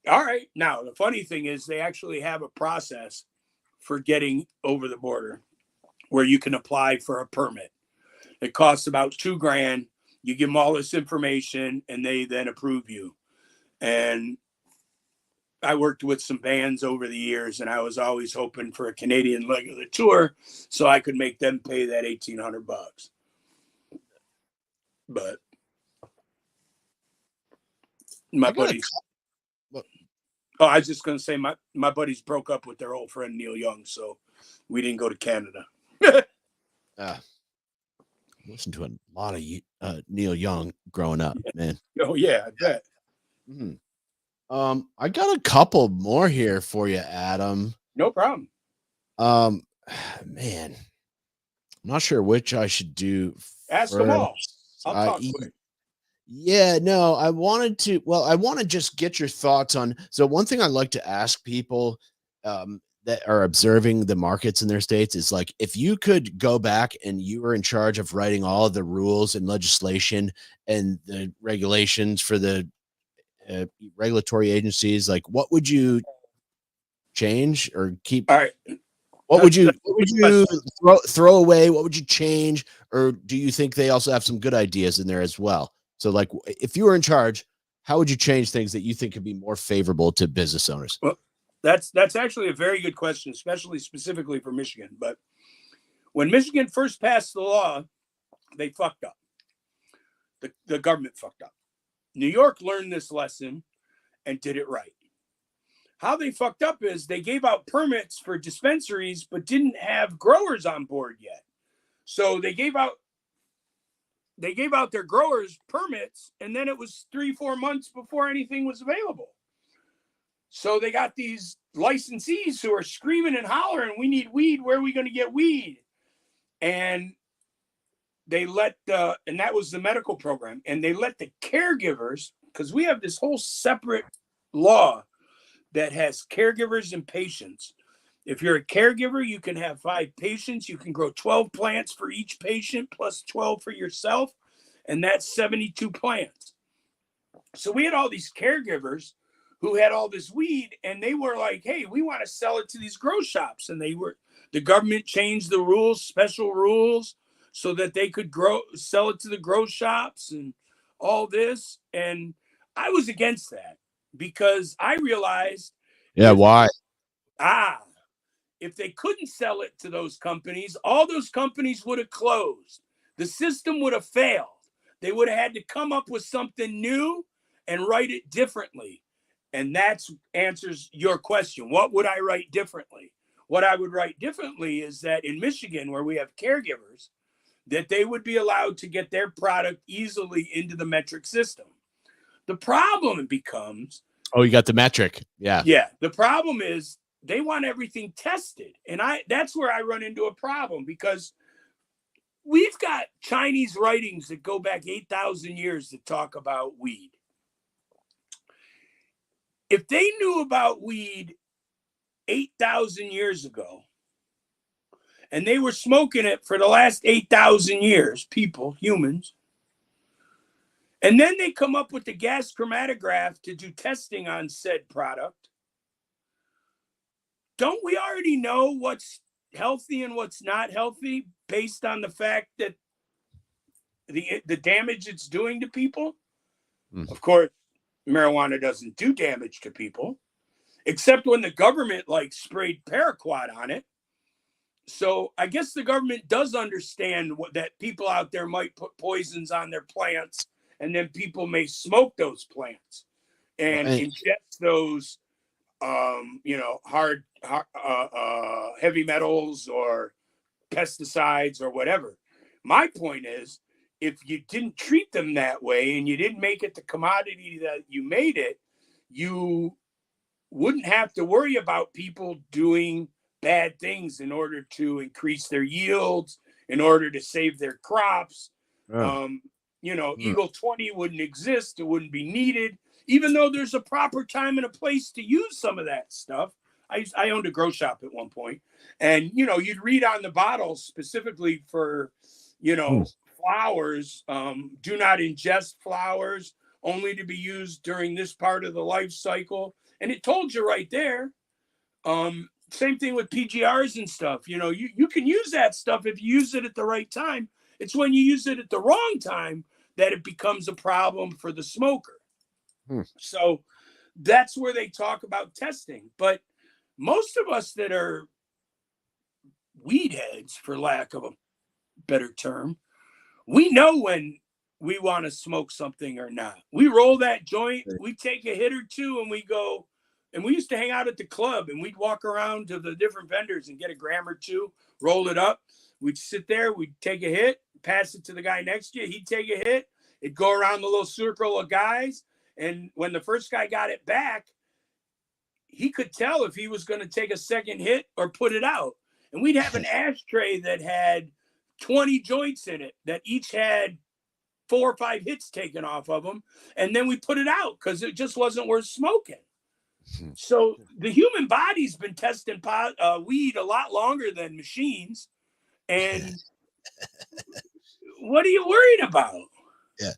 All right. Now, the funny thing is they actually have a process for getting over the border where you can apply for a permit. It costs about $2,000. You give them all this information, and they then approve you. And I worked with some bands over the years, and I was always hoping for a Canadian leg of the tour so I could make them pay that $1,800. But my buddies. Oh, I was just going to say my buddies broke up with their old friend Neil Young, so we didn't go to Canada. I listened to a lot of Neil Young growing up, man. Oh, yeah, I bet. Mm-hmm. I got a couple more here for you, Adam. No problem. Man, I'm not sure which I should do. Ask them all. I'll talk quick. Yeah, no, I want to just get your thoughts on. So one thing I like to ask people that are observing the markets in their states is like, if you could go back and you were in charge of writing all of the rules and legislation and the regulations for the regulatory agencies, like what would you change or keep? All right. What would you throw away? What would you change? Or do you think they also have some good ideas in there as well? So like if you were in charge, how would you change things that you think could be more favorable to business owners? Well, that's actually a very good question, especially specifically for Michigan. But when Michigan first passed the law, they fucked up. The government fucked up. New York learned this lesson and did it right. How they fucked up is they gave out permits for dispensaries, but didn't have growers on board yet. So they gave out their growers permits, and then it was 3-4 months before anything was available. So they got these licensees who are screaming and hollering, we need weed. Where are we going to get weed? And they let and that was the medical program. And they let the caregivers, because we have this whole separate law that has caregivers and patients. If you're a caregiver, you can have 5 patients. You can grow 12 plants for each patient plus 12 for yourself. And that's 72 plants. So we had all these caregivers who had all this weed, and they were like, hey, we want to sell it to these grow shops. And the government changed the rules, special rules, so that they could sell it to the grow shops and all this. And I was against that because I realized. Yeah, why? If they couldn't sell it to those companies, all those companies would have closed. The system would have failed. They would have had to come up with something new and write it differently. And that answers your question. What would I write differently? What I would write differently is that in Michigan, where we have caregivers, that they would be allowed to get their product easily into the metric system. The problem becomes... Oh, you got the metric. Yeah. Yeah. The problem is they want everything tested. And that's where I run into a problem, because we've got Chinese writings that go back 8,000 years that talk about weed. If they knew about weed 8,000 years ago, and they were smoking it for the last 8,000 years, humans, and then they come up with the gas chromatograph to do testing on said product, don't we already know what's healthy and what's not healthy based on the fact that the damage it's doing to people? Mm. Of course, marijuana doesn't do damage to people, except when the government sprayed paraquat on it. So I guess the government does understand that people out there might put poisons on their plants, and then people may smoke those plants Well, and ingest those, heavy metals or pesticides or whatever. My point is, if you didn't treat them that way and you didn't make it the commodity that you made it, you wouldn't have to worry about people doing bad things in order to increase their yields, in order to save their crops. Eagle 20 wouldn't exist. It wouldn't be needed, even though there's a proper time and a place to use some of that stuff. I owned a grow shop at one point, and, you'd read on the bottle specifically for, flowers, do not ingest flowers, only to be used during this part of the life cycle. And it told you right there. Same thing with PGRs and stuff. You can use that stuff if you use it at the right time. It's when you use it at the wrong time that it becomes a problem for the smoker. So that's where they talk about testing. But most of us that are weed heads, for lack of a better term, we know when we want to smoke something or not. We roll that joint, we take a hit or two, and we go. And we used to hang out at the club, and we'd walk around to the different vendors and get a gram or two, roll it up. We'd sit there, we'd take a hit, pass it to the guy next to you. He'd take a hit. It'd go around the little circle of guys. And when the first guy got it back, he could tell if he was going to take a second hit or put it out. And we'd have an ashtray that had 20 joints in it that each had 4 or 5 hits taken off of them. And then we put it out because it just wasn't worth smoking. So the human body's been testing weed a lot longer than machines. And what are you worried about? Yeah.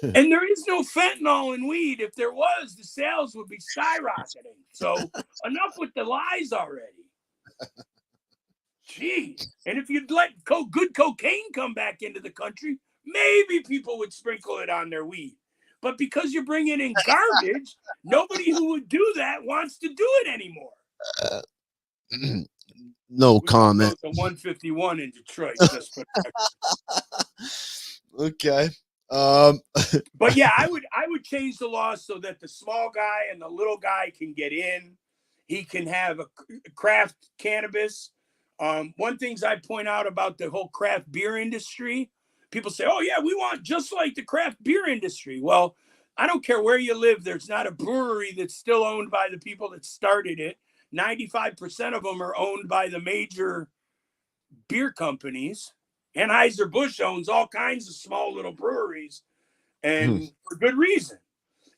And there is no fentanyl in weed. If there was, the sales would be skyrocketing. So enough with the lies already. Jeez. And if you'd let good cocaine come back into the country, maybe people would sprinkle it on their weed. But because you're bringing in garbage, nobody who would do that wants to do it anymore. No comment. The 151 in Detroit. Just for okay. But yeah, I would change the law so that the small guy and the little guy can get in. He can have a craft cannabis. One things I point out about the whole craft beer industry, people say, oh, yeah, we want just like the craft beer industry. Well, I don't care where you live. There's not a brewery that's still owned by the people that started it. 95% of them are owned by the major beer companies. Anheuser-Busch owns all kinds of small little breweries, and for good reason.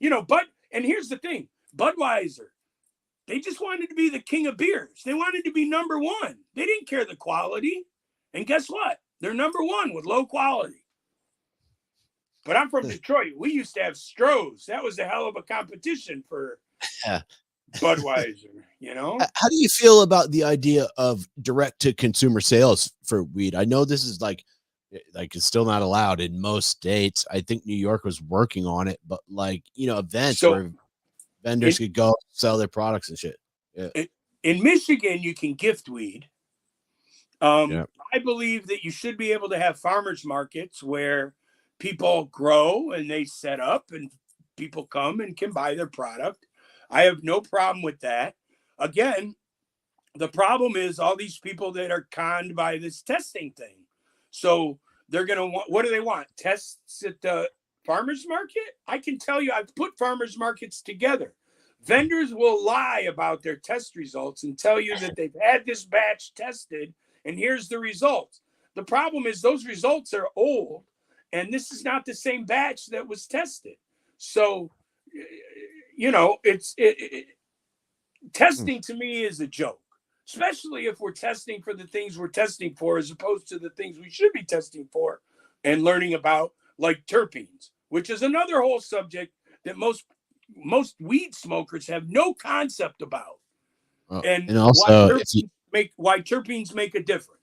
And here's the thing. Budweiser, they just wanted to be the king of beers. They wanted to be number one. They didn't care the quality. And guess what? They're number one with low quality. But I'm from Detroit. We used to have Stroh's. That was a hell of a competition for Budweiser, How do you feel about the idea of direct to consumer sales for weed? I know this is like it's still not allowed in most states. I think New York was working on it, but events where vendors could go sell their products and shit. Yeah. In Michigan, you can gift weed. I believe that you should be able to have farmers markets where people grow and they set up and people come and can buy their product. I have no problem with that. Again, the problem is all these people that are conned by this testing thing. So they're going to want, what do they want? Tests at the farmers market? I can tell you, I've put farmers markets together. Vendors will lie about their test results and tell you that they've had this batch tested and here's the results. The problem is those results are old and this is not the same batch that was tested. So, testing to me is a joke, especially if we're testing for the things we're testing for, as opposed to the things we should be testing for and learning about, like terpenes, which is another whole subject that most weed smokers have no concept about. And also why terpenes make a difference.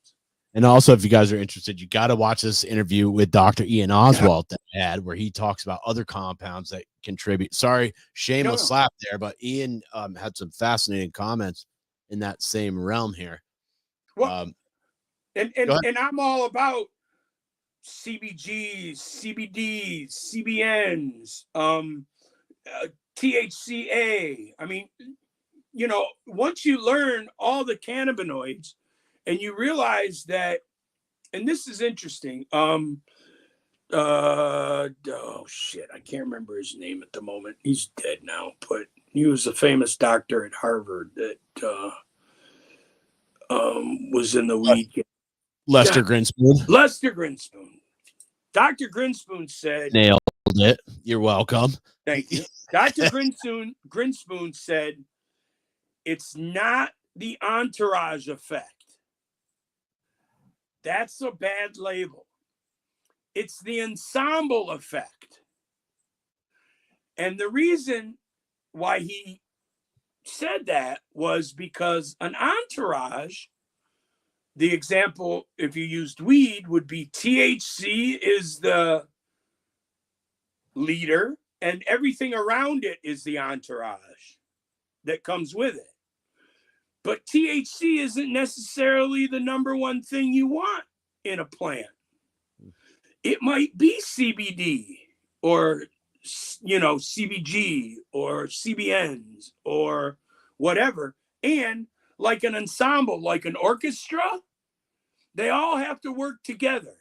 And also, if you guys are interested, you got to watch this interview with Dr. Ian Oswald that I had, where he talks about other compounds that contribute. Sorry, shameless slap there, but Ian had some fascinating comments in that same realm here. Well, And I'm all about CBGs, CBDs, CBNs, THCA. I mean, you know, once you learn all the cannabinoids and you realize that, and this is interesting. Oh shit, I can't remember his name at the moment. He's dead now, but he was a famous doctor at Harvard that was in the weed. Lester Grinspoon. Lester Grinspoon. Dr. Grinspoon said, Nailed it. You're welcome. Thank you. Dr. Grinspoon said, it's not the entourage effect. That's a bad label. It's the ensemble effect. And the reason why he said that was because an entourage, the example, if you used weed, would be THC is the leader and everything around it is the entourage that comes with it. But THC isn't necessarily the number one thing you want in a plant. It might be CBD or, you know, CBG or CBNs or whatever. And like an ensemble, like an orchestra, they all have to work together.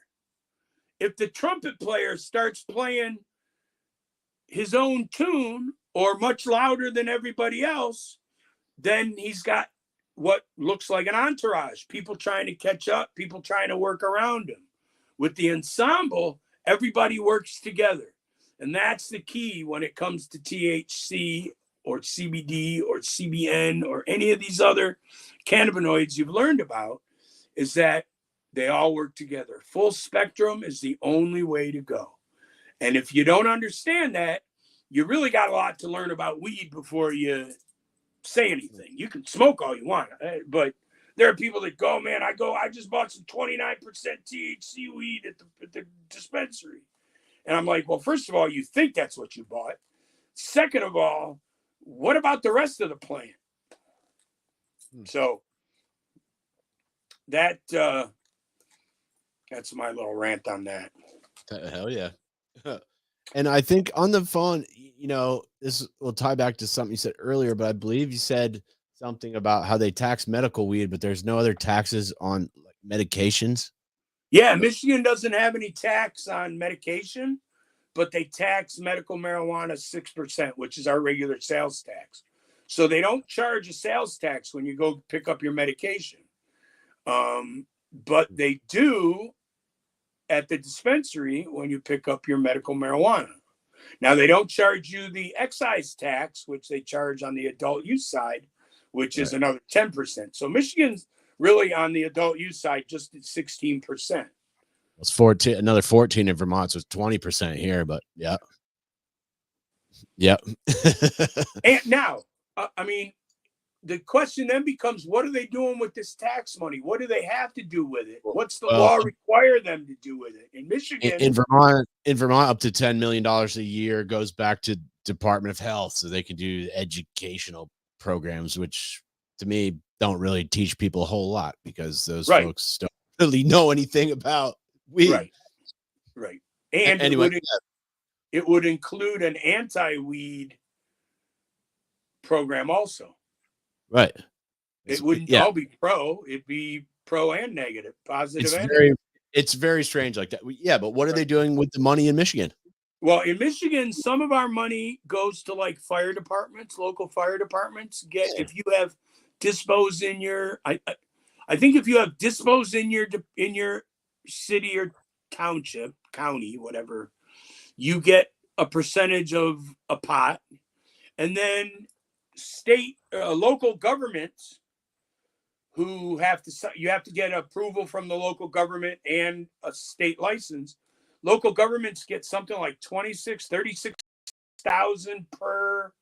If the trumpet player starts playing his own tune or much louder than everybody else, then he's got what looks like an entourage, people trying to catch up, people trying to work around him. With the ensemble, everybody works together. And that's the key when it comes to THC or CBD or CBN or any of these other cannabinoids you've learned about, is that they all work together. Full spectrum is the only way to go. And if you don't understand that, you really got a lot to learn about weed before you say anything. You can smoke all you want, but there are people that go, man, I just bought some 29% THC weed at the dispensary. And I'm like, well, first of all, you think that's what you bought. Second of all, what about the rest of the plant? So that's my little rant on that. Hell yeah. And I think on the phone, you know, this will tie back to something you said earlier, but I believe you said something about how they tax medical weed, but there's no other taxes on like medications. Yeah, Michigan doesn't have any tax on medication, but they tax medical marijuana 6%, which is our regular sales tax. So they don't charge a sales tax when you go pick up your medication. But they do at the dispensary when you pick up your medical marijuana. Now, they don't charge you the excise tax, which they charge on the adult use side, which is another 10%. So Michigan's really on the adult use side just at 16%. It's 14, another 14 in Vermont, so it's 20% here, but yeah. And now, I mean, the question then becomes, what are they doing with this tax money? What do they have to do with it? What's the law require them to do with it? In Michigan, in Vermont, up to $10 million a year goes back to Department of Health, so they can do educational programs, which to me don't really teach people a whole lot because those folks don't really know anything about weed. Right. And anyway, it would include an anti-weed program also. Right. It wouldn't all be pro. It'd be pro and negative, positive. It's very strange like that. Yeah, but what are they doing with the money in Michigan? Well, in Michigan, some of our money goes to like fire departments, local fire departments. If you have dispos in your, I think if you have dispos in your city or township, county, whatever, you get a percentage of a pot, and then local governments who you have to get approval from the local government and a state license. Local governments get something like 36,000 per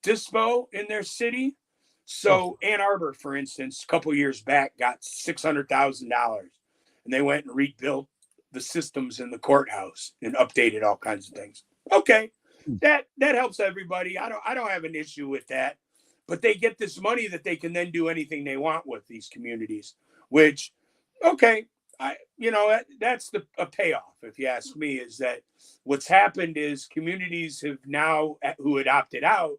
dispo in their city. So Ann Arbor, for instance, a couple of years back got $600,000, and they went and rebuilt the systems in the courthouse and updated all kinds of things. Okay. That helps everybody. I don't have an issue with that, but they get this money that they can then do anything they want with these communities, which Okay. That's a payoff, if you ask me, is that what's happened is communities have now, who had opted out,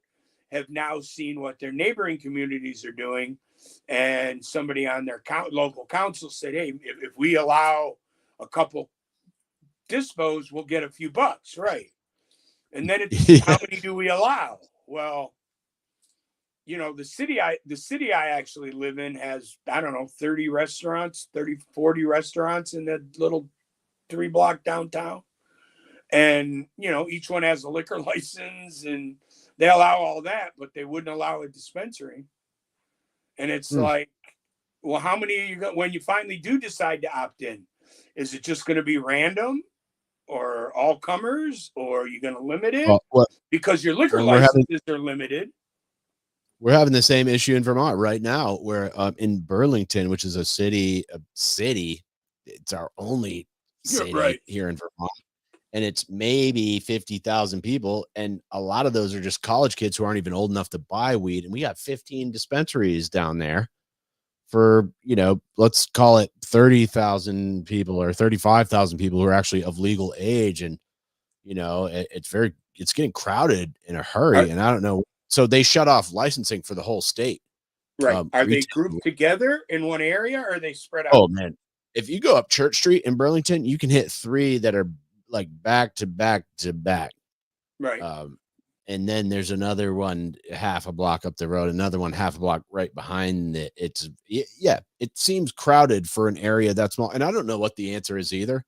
have now seen what their neighboring communities are doing. And somebody on their local council said, hey, if we allow a couple dispos, we'll get a few bucks. Right. And then it's how many do we allow? Well, the city I actually live in has, I don't know, 30 restaurants, 30, 40 restaurants in that little 3-block downtown. And, each one has a liquor license and they allow all that, but they wouldn't allow a dispensary. And it's like, well, how many are you going, when you finally do decide to opt in? Is it just going to be random or all comers, or are you going to limit it? Because your liquor licenses are limited. We're having the same issue in Vermont right now, where in Burlington, which is a city, it's our only city here in Vermont, and it's maybe 50,000 people, and a lot of those are just college kids who aren't even old enough to buy weed, and we got 15 dispensaries down there for, let's call it 30,000 people or 35,000 people who are actually of legal age, and it's getting crowded in a hurry, and I don't know. So they shut off licensing for the whole state. Right. Are they grouped together in one area, or are they spread out? Oh man. If you go up Church Street in Burlington, you can hit 3 that are like back to back to back. Right. And then there's another one half a block up the road, another one half a block right behind it. It seems crowded for an area that small. And I don't know what the answer is either.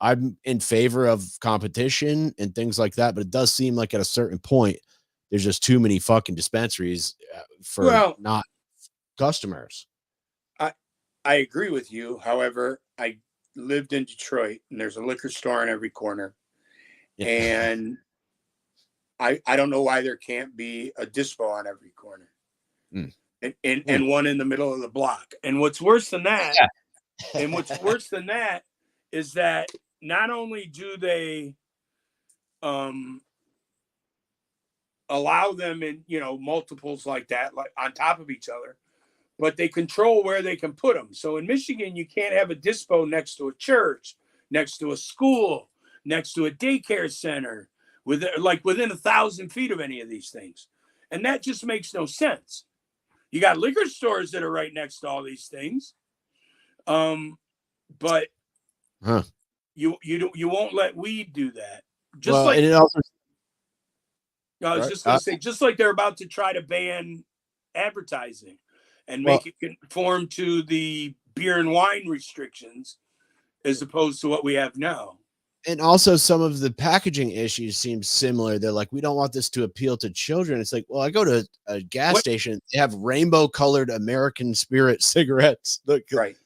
I'm in favor of competition and things like that, but it does seem like at a certain point there's just too many fucking dispensaries for not customers. I agree with you. However, I lived in Detroit and there's a liquor store on every corner. Yeah. And I don't know why there can't be a dispo on every corner. And one in the middle of the block. And what's worse than that, is that not only do they allow them in, multiples like that, like on top of each other, but they control where they can put them. So in Michigan, you can't have a dispo next to a church, next to a school, next to a daycare center, within 1,000 feet of any of these things. And that just makes no sense. You got liquor stores that are right next to all these things. But you won't let weed do that. I was just going to say, just like they're about to try to ban advertising and make it conform to the beer and wine restrictions as opposed to what we have now. And also some of the packaging issues seem similar. They're like, we don't want this to appeal to children. It's like, well, I go to a gas station, they have rainbow colored American Spirit cigarettes. Right.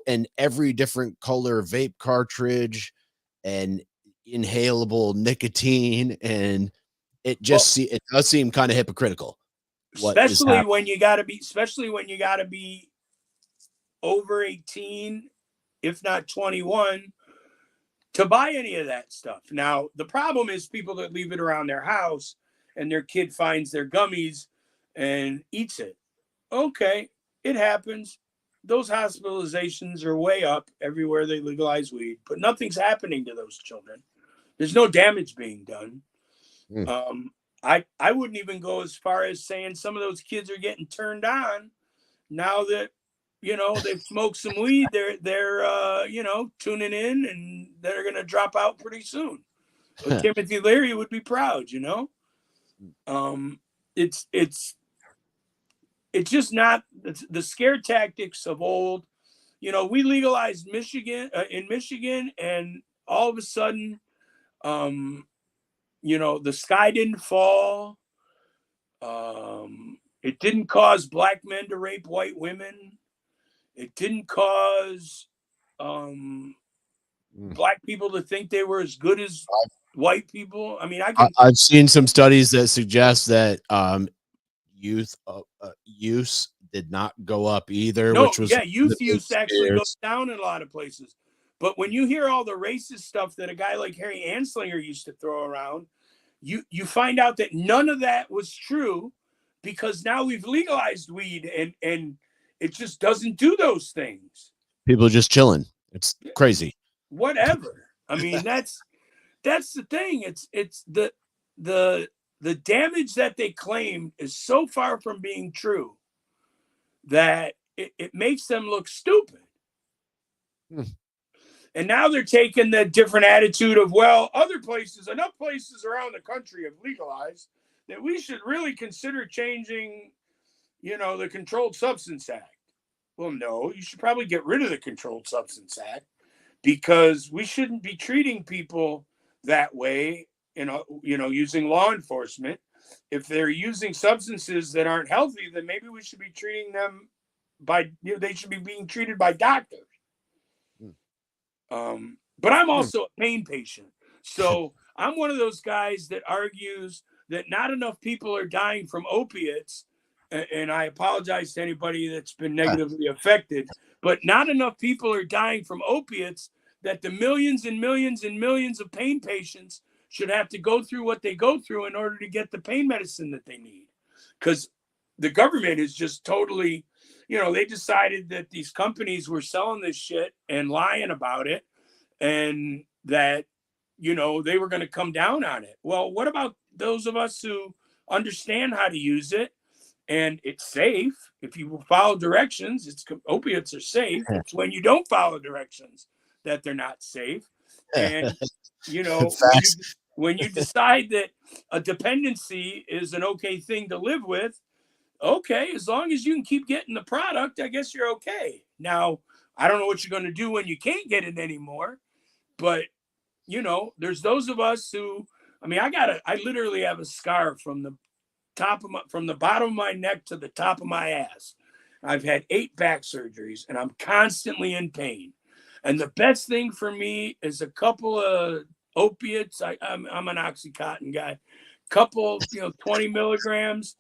And every different color vape cartridge and inhalable nicotine. And it just it does seem kind of hypocritical. Especially when you gotta be over 18, if not 21, to buy any of that stuff. Now, the problem is people that leave it around their house and their kid finds their gummies and eats it. Okay, it happens. Those hospitalizations are way up everywhere they legalize weed, but nothing's happening to those children. There's no damage being done. I wouldn't even go as far as saying some of those kids are getting turned on now that, they've smoked some weed. They're tuning in, and they're going to drop out pretty soon. But Timothy Leary would be proud, It's just not the scare tactics of old. We legalized in Michigan, and all of a sudden, the sky didn't fall. It didn't cause black men to rape white women. It didn't cause black people to think they were as good as white people. I mean, I've seen some studies that suggest that youth use did not go up either. Youth use actually goes down in a lot of places. But when you hear all the racist stuff that a guy like Harry Anslinger used to throw around, you find out that none of that was true, because now we've legalized weed and it just doesn't do those things. People just chilling. It's crazy. Whatever. I mean, that's the thing. It's the damage that they claim is so far from being true that it makes them look stupid. And now they're taking the different attitude of, well, enough places around the country have legalized that we should really consider changing, the Controlled Substance Act. Well, no, you should probably get rid of the Controlled Substance Act, because we shouldn't be treating people that way, using law enforcement. If they're using substances that aren't healthy, then maybe we should be treating them they should be being treated by doctors. But I'm also a pain patient. So I'm one of those guys that argues that not enough people are dying from opiates. And I apologize to anybody that's been negatively affected, but not enough people are dying from opiates that the millions and millions and millions of pain patients should have to go through what they go through in order to get the pain medicine that they need. Because the government is just totally, they decided that these companies were selling this shit and lying about it, and that, they were going to come down on it. Well, what about those of us who understand how to use it? And it's safe if you follow directions. Opiates are safe. It's when you don't follow directions that they're not safe. And when you decide that a dependency is an okay thing to live with, okay, as long as you can keep getting the product, I guess you're okay. Now, I don't know what you're going to do when you can't get it anymore, but there's those of us who, I literally have a scar from the bottom of my neck to the top of my ass. I've had 8 back surgeries, and I'm constantly in pain. And the best thing for me is a couple of opiates. I'm an Oxycontin guy. Couple, 20 milligrams,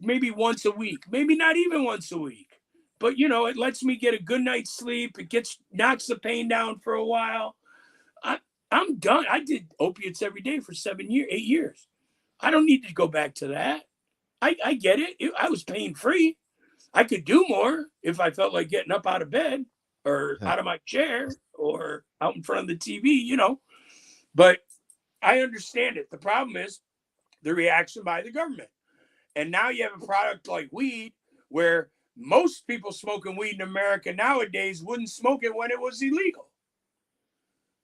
maybe once a week, maybe not even once a week. But, it lets me get a good night's sleep. It knocks the pain down for a while. I'm done. I did opiates every day for 8 years. I don't need to go back to that. I get it. I was pain-free. I could do more if I felt like getting up out of bed or out of my chair or out in front of the TV, But I understand it. The problem is the reaction by the government. And now you have a product like weed, where most people smoking weed in America nowadays wouldn't smoke it when it was illegal.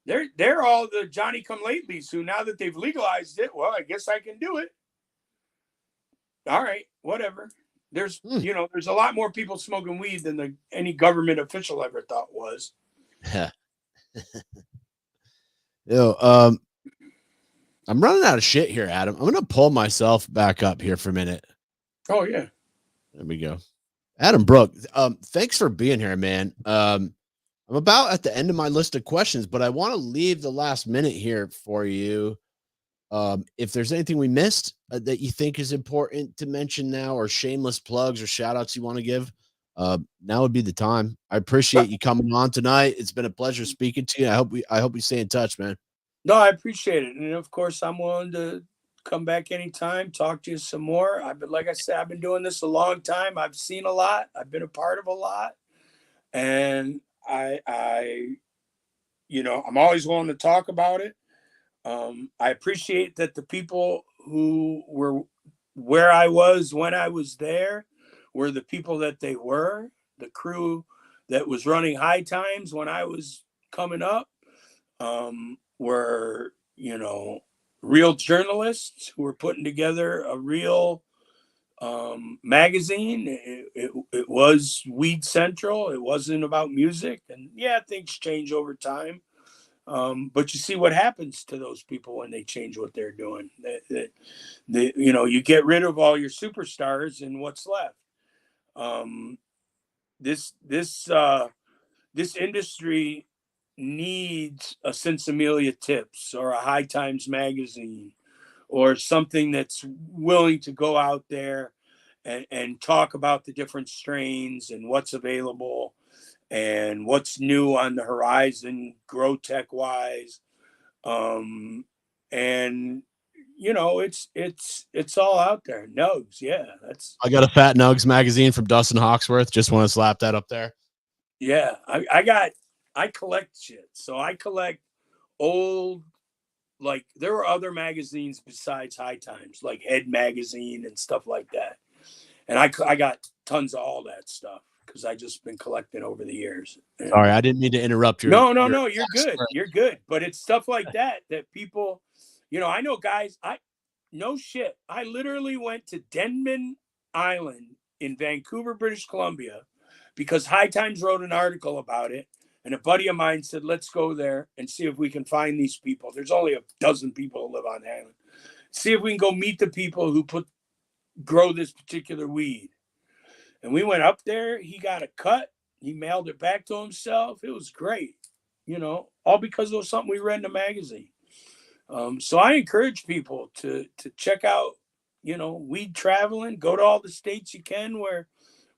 They're all the Johnny-come-latelys who, now that they've legalized it, well, I guess I can do it. All right, whatever. There's a lot more people smoking weed than any government official ever thought was. I'm running out of shit here, Adam. I'm gonna pull myself back up here for a minute. Oh yeah, there we go. Adam Brook, thanks for being here, man. I'm about at the end of my list of questions, but I want to leave the last minute here for you. If there's anything we missed that you think is important to mention now, or shameless plugs or shout outs you want to give, now would be the time. I appreciate you coming on tonight. It's been a pleasure speaking to you. I hope we stay in touch, man. No, I appreciate it. And of course, I'm willing to come back anytime, talk to you some more. Like I said, I've been doing this a long time. I've seen a lot. I've been a part of a lot. And I'm always willing to talk about it. I appreciate that the people who were where I was when I was there were the people that they were, the crew that was running High Times when I was coming up, were, real journalists who were putting together a real magazine. It was Weed Central. It wasn't about music. And yeah, things change over time. But you see what happens to those people when they change what they're doing. You get rid of all your superstars, and what's left? This industry needs a Sinsemelia Tips or a High Times magazine, or something that's willing to go out there and talk about the different strains and what's available and what's new on the horizon, grow tech wise. And it's all out there. Nugs, yeah. I got a Fat Nugs magazine from Dustin Hawksworth. Just want to slap that up there. Yeah, I collect shit. So I collect old, like there were other magazines besides High Times, like Head Magazine and stuff like that. And I got tons of all that stuff because I just been collecting over the years. Sorry, And I didn't mean to interrupt your. no, you're good. You're good. But it's stuff like that people, I know guys, no shit. I literally went to Denman Island in Vancouver, British Columbia, because High Times wrote an article about it. And a buddy of mine said, let's go there and see if we can find these people. There's only a dozen people who live on the island. See if we can go meet the people who grow this particular weed. And we went up there. He got a cut. He mailed it back to himself. It was great, all because it was something we read in a magazine. So I encourage people to check out, weed traveling. Go to all the states you can where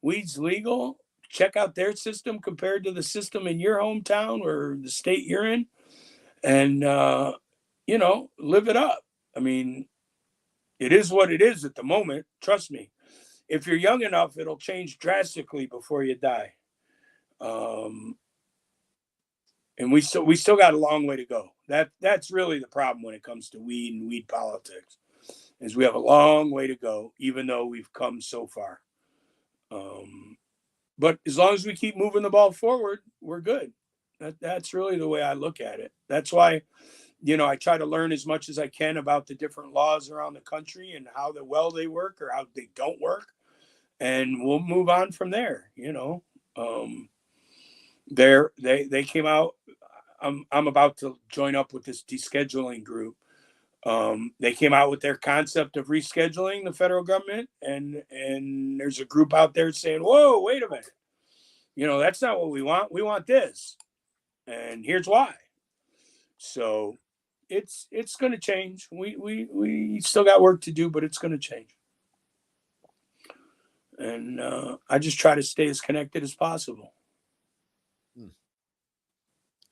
weed's legal. Check out their system compared to the system in your hometown or the state you're in, and live it up. I mean, it is what it is at the moment. Trust me. If you're young enough, it'll change drastically before you die. And we still got a long way to go. That's really the problem when it comes to weed and weed politics, is we have a long way to go, even though we've come so far. But as long as we keep moving the ball forward, we're good. That's really the way I look at it. That's why, I try to learn as much as I can about the different laws around the country and how well they work or how they don't work. And we'll move on from there. They came out. I'm about to join up with this descheduling group. They came out with their concept of rescheduling the federal government, and there's a group out there saying, "Whoa, wait a minute, that's not what we want. We want this, and here's why." So it's going to change. We still got work to do, but it's going to change. And I just try to stay as connected as possible.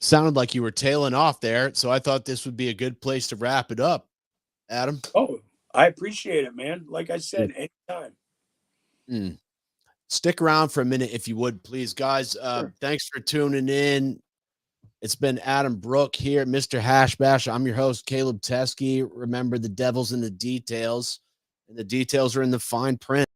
Sounded like you were tailing off there, so I thought this would be a good place to wrap it up, Adam. Oh, I appreciate it, man. Like I said, anytime. Stick around for a minute if you would, please, guys. Sure. Thanks for tuning in. It's been Adam Brook here, Mr. Hash Bash. I'm your host, Caleb Teskey. Remember, the devil's in the details, and the details are in the fine print.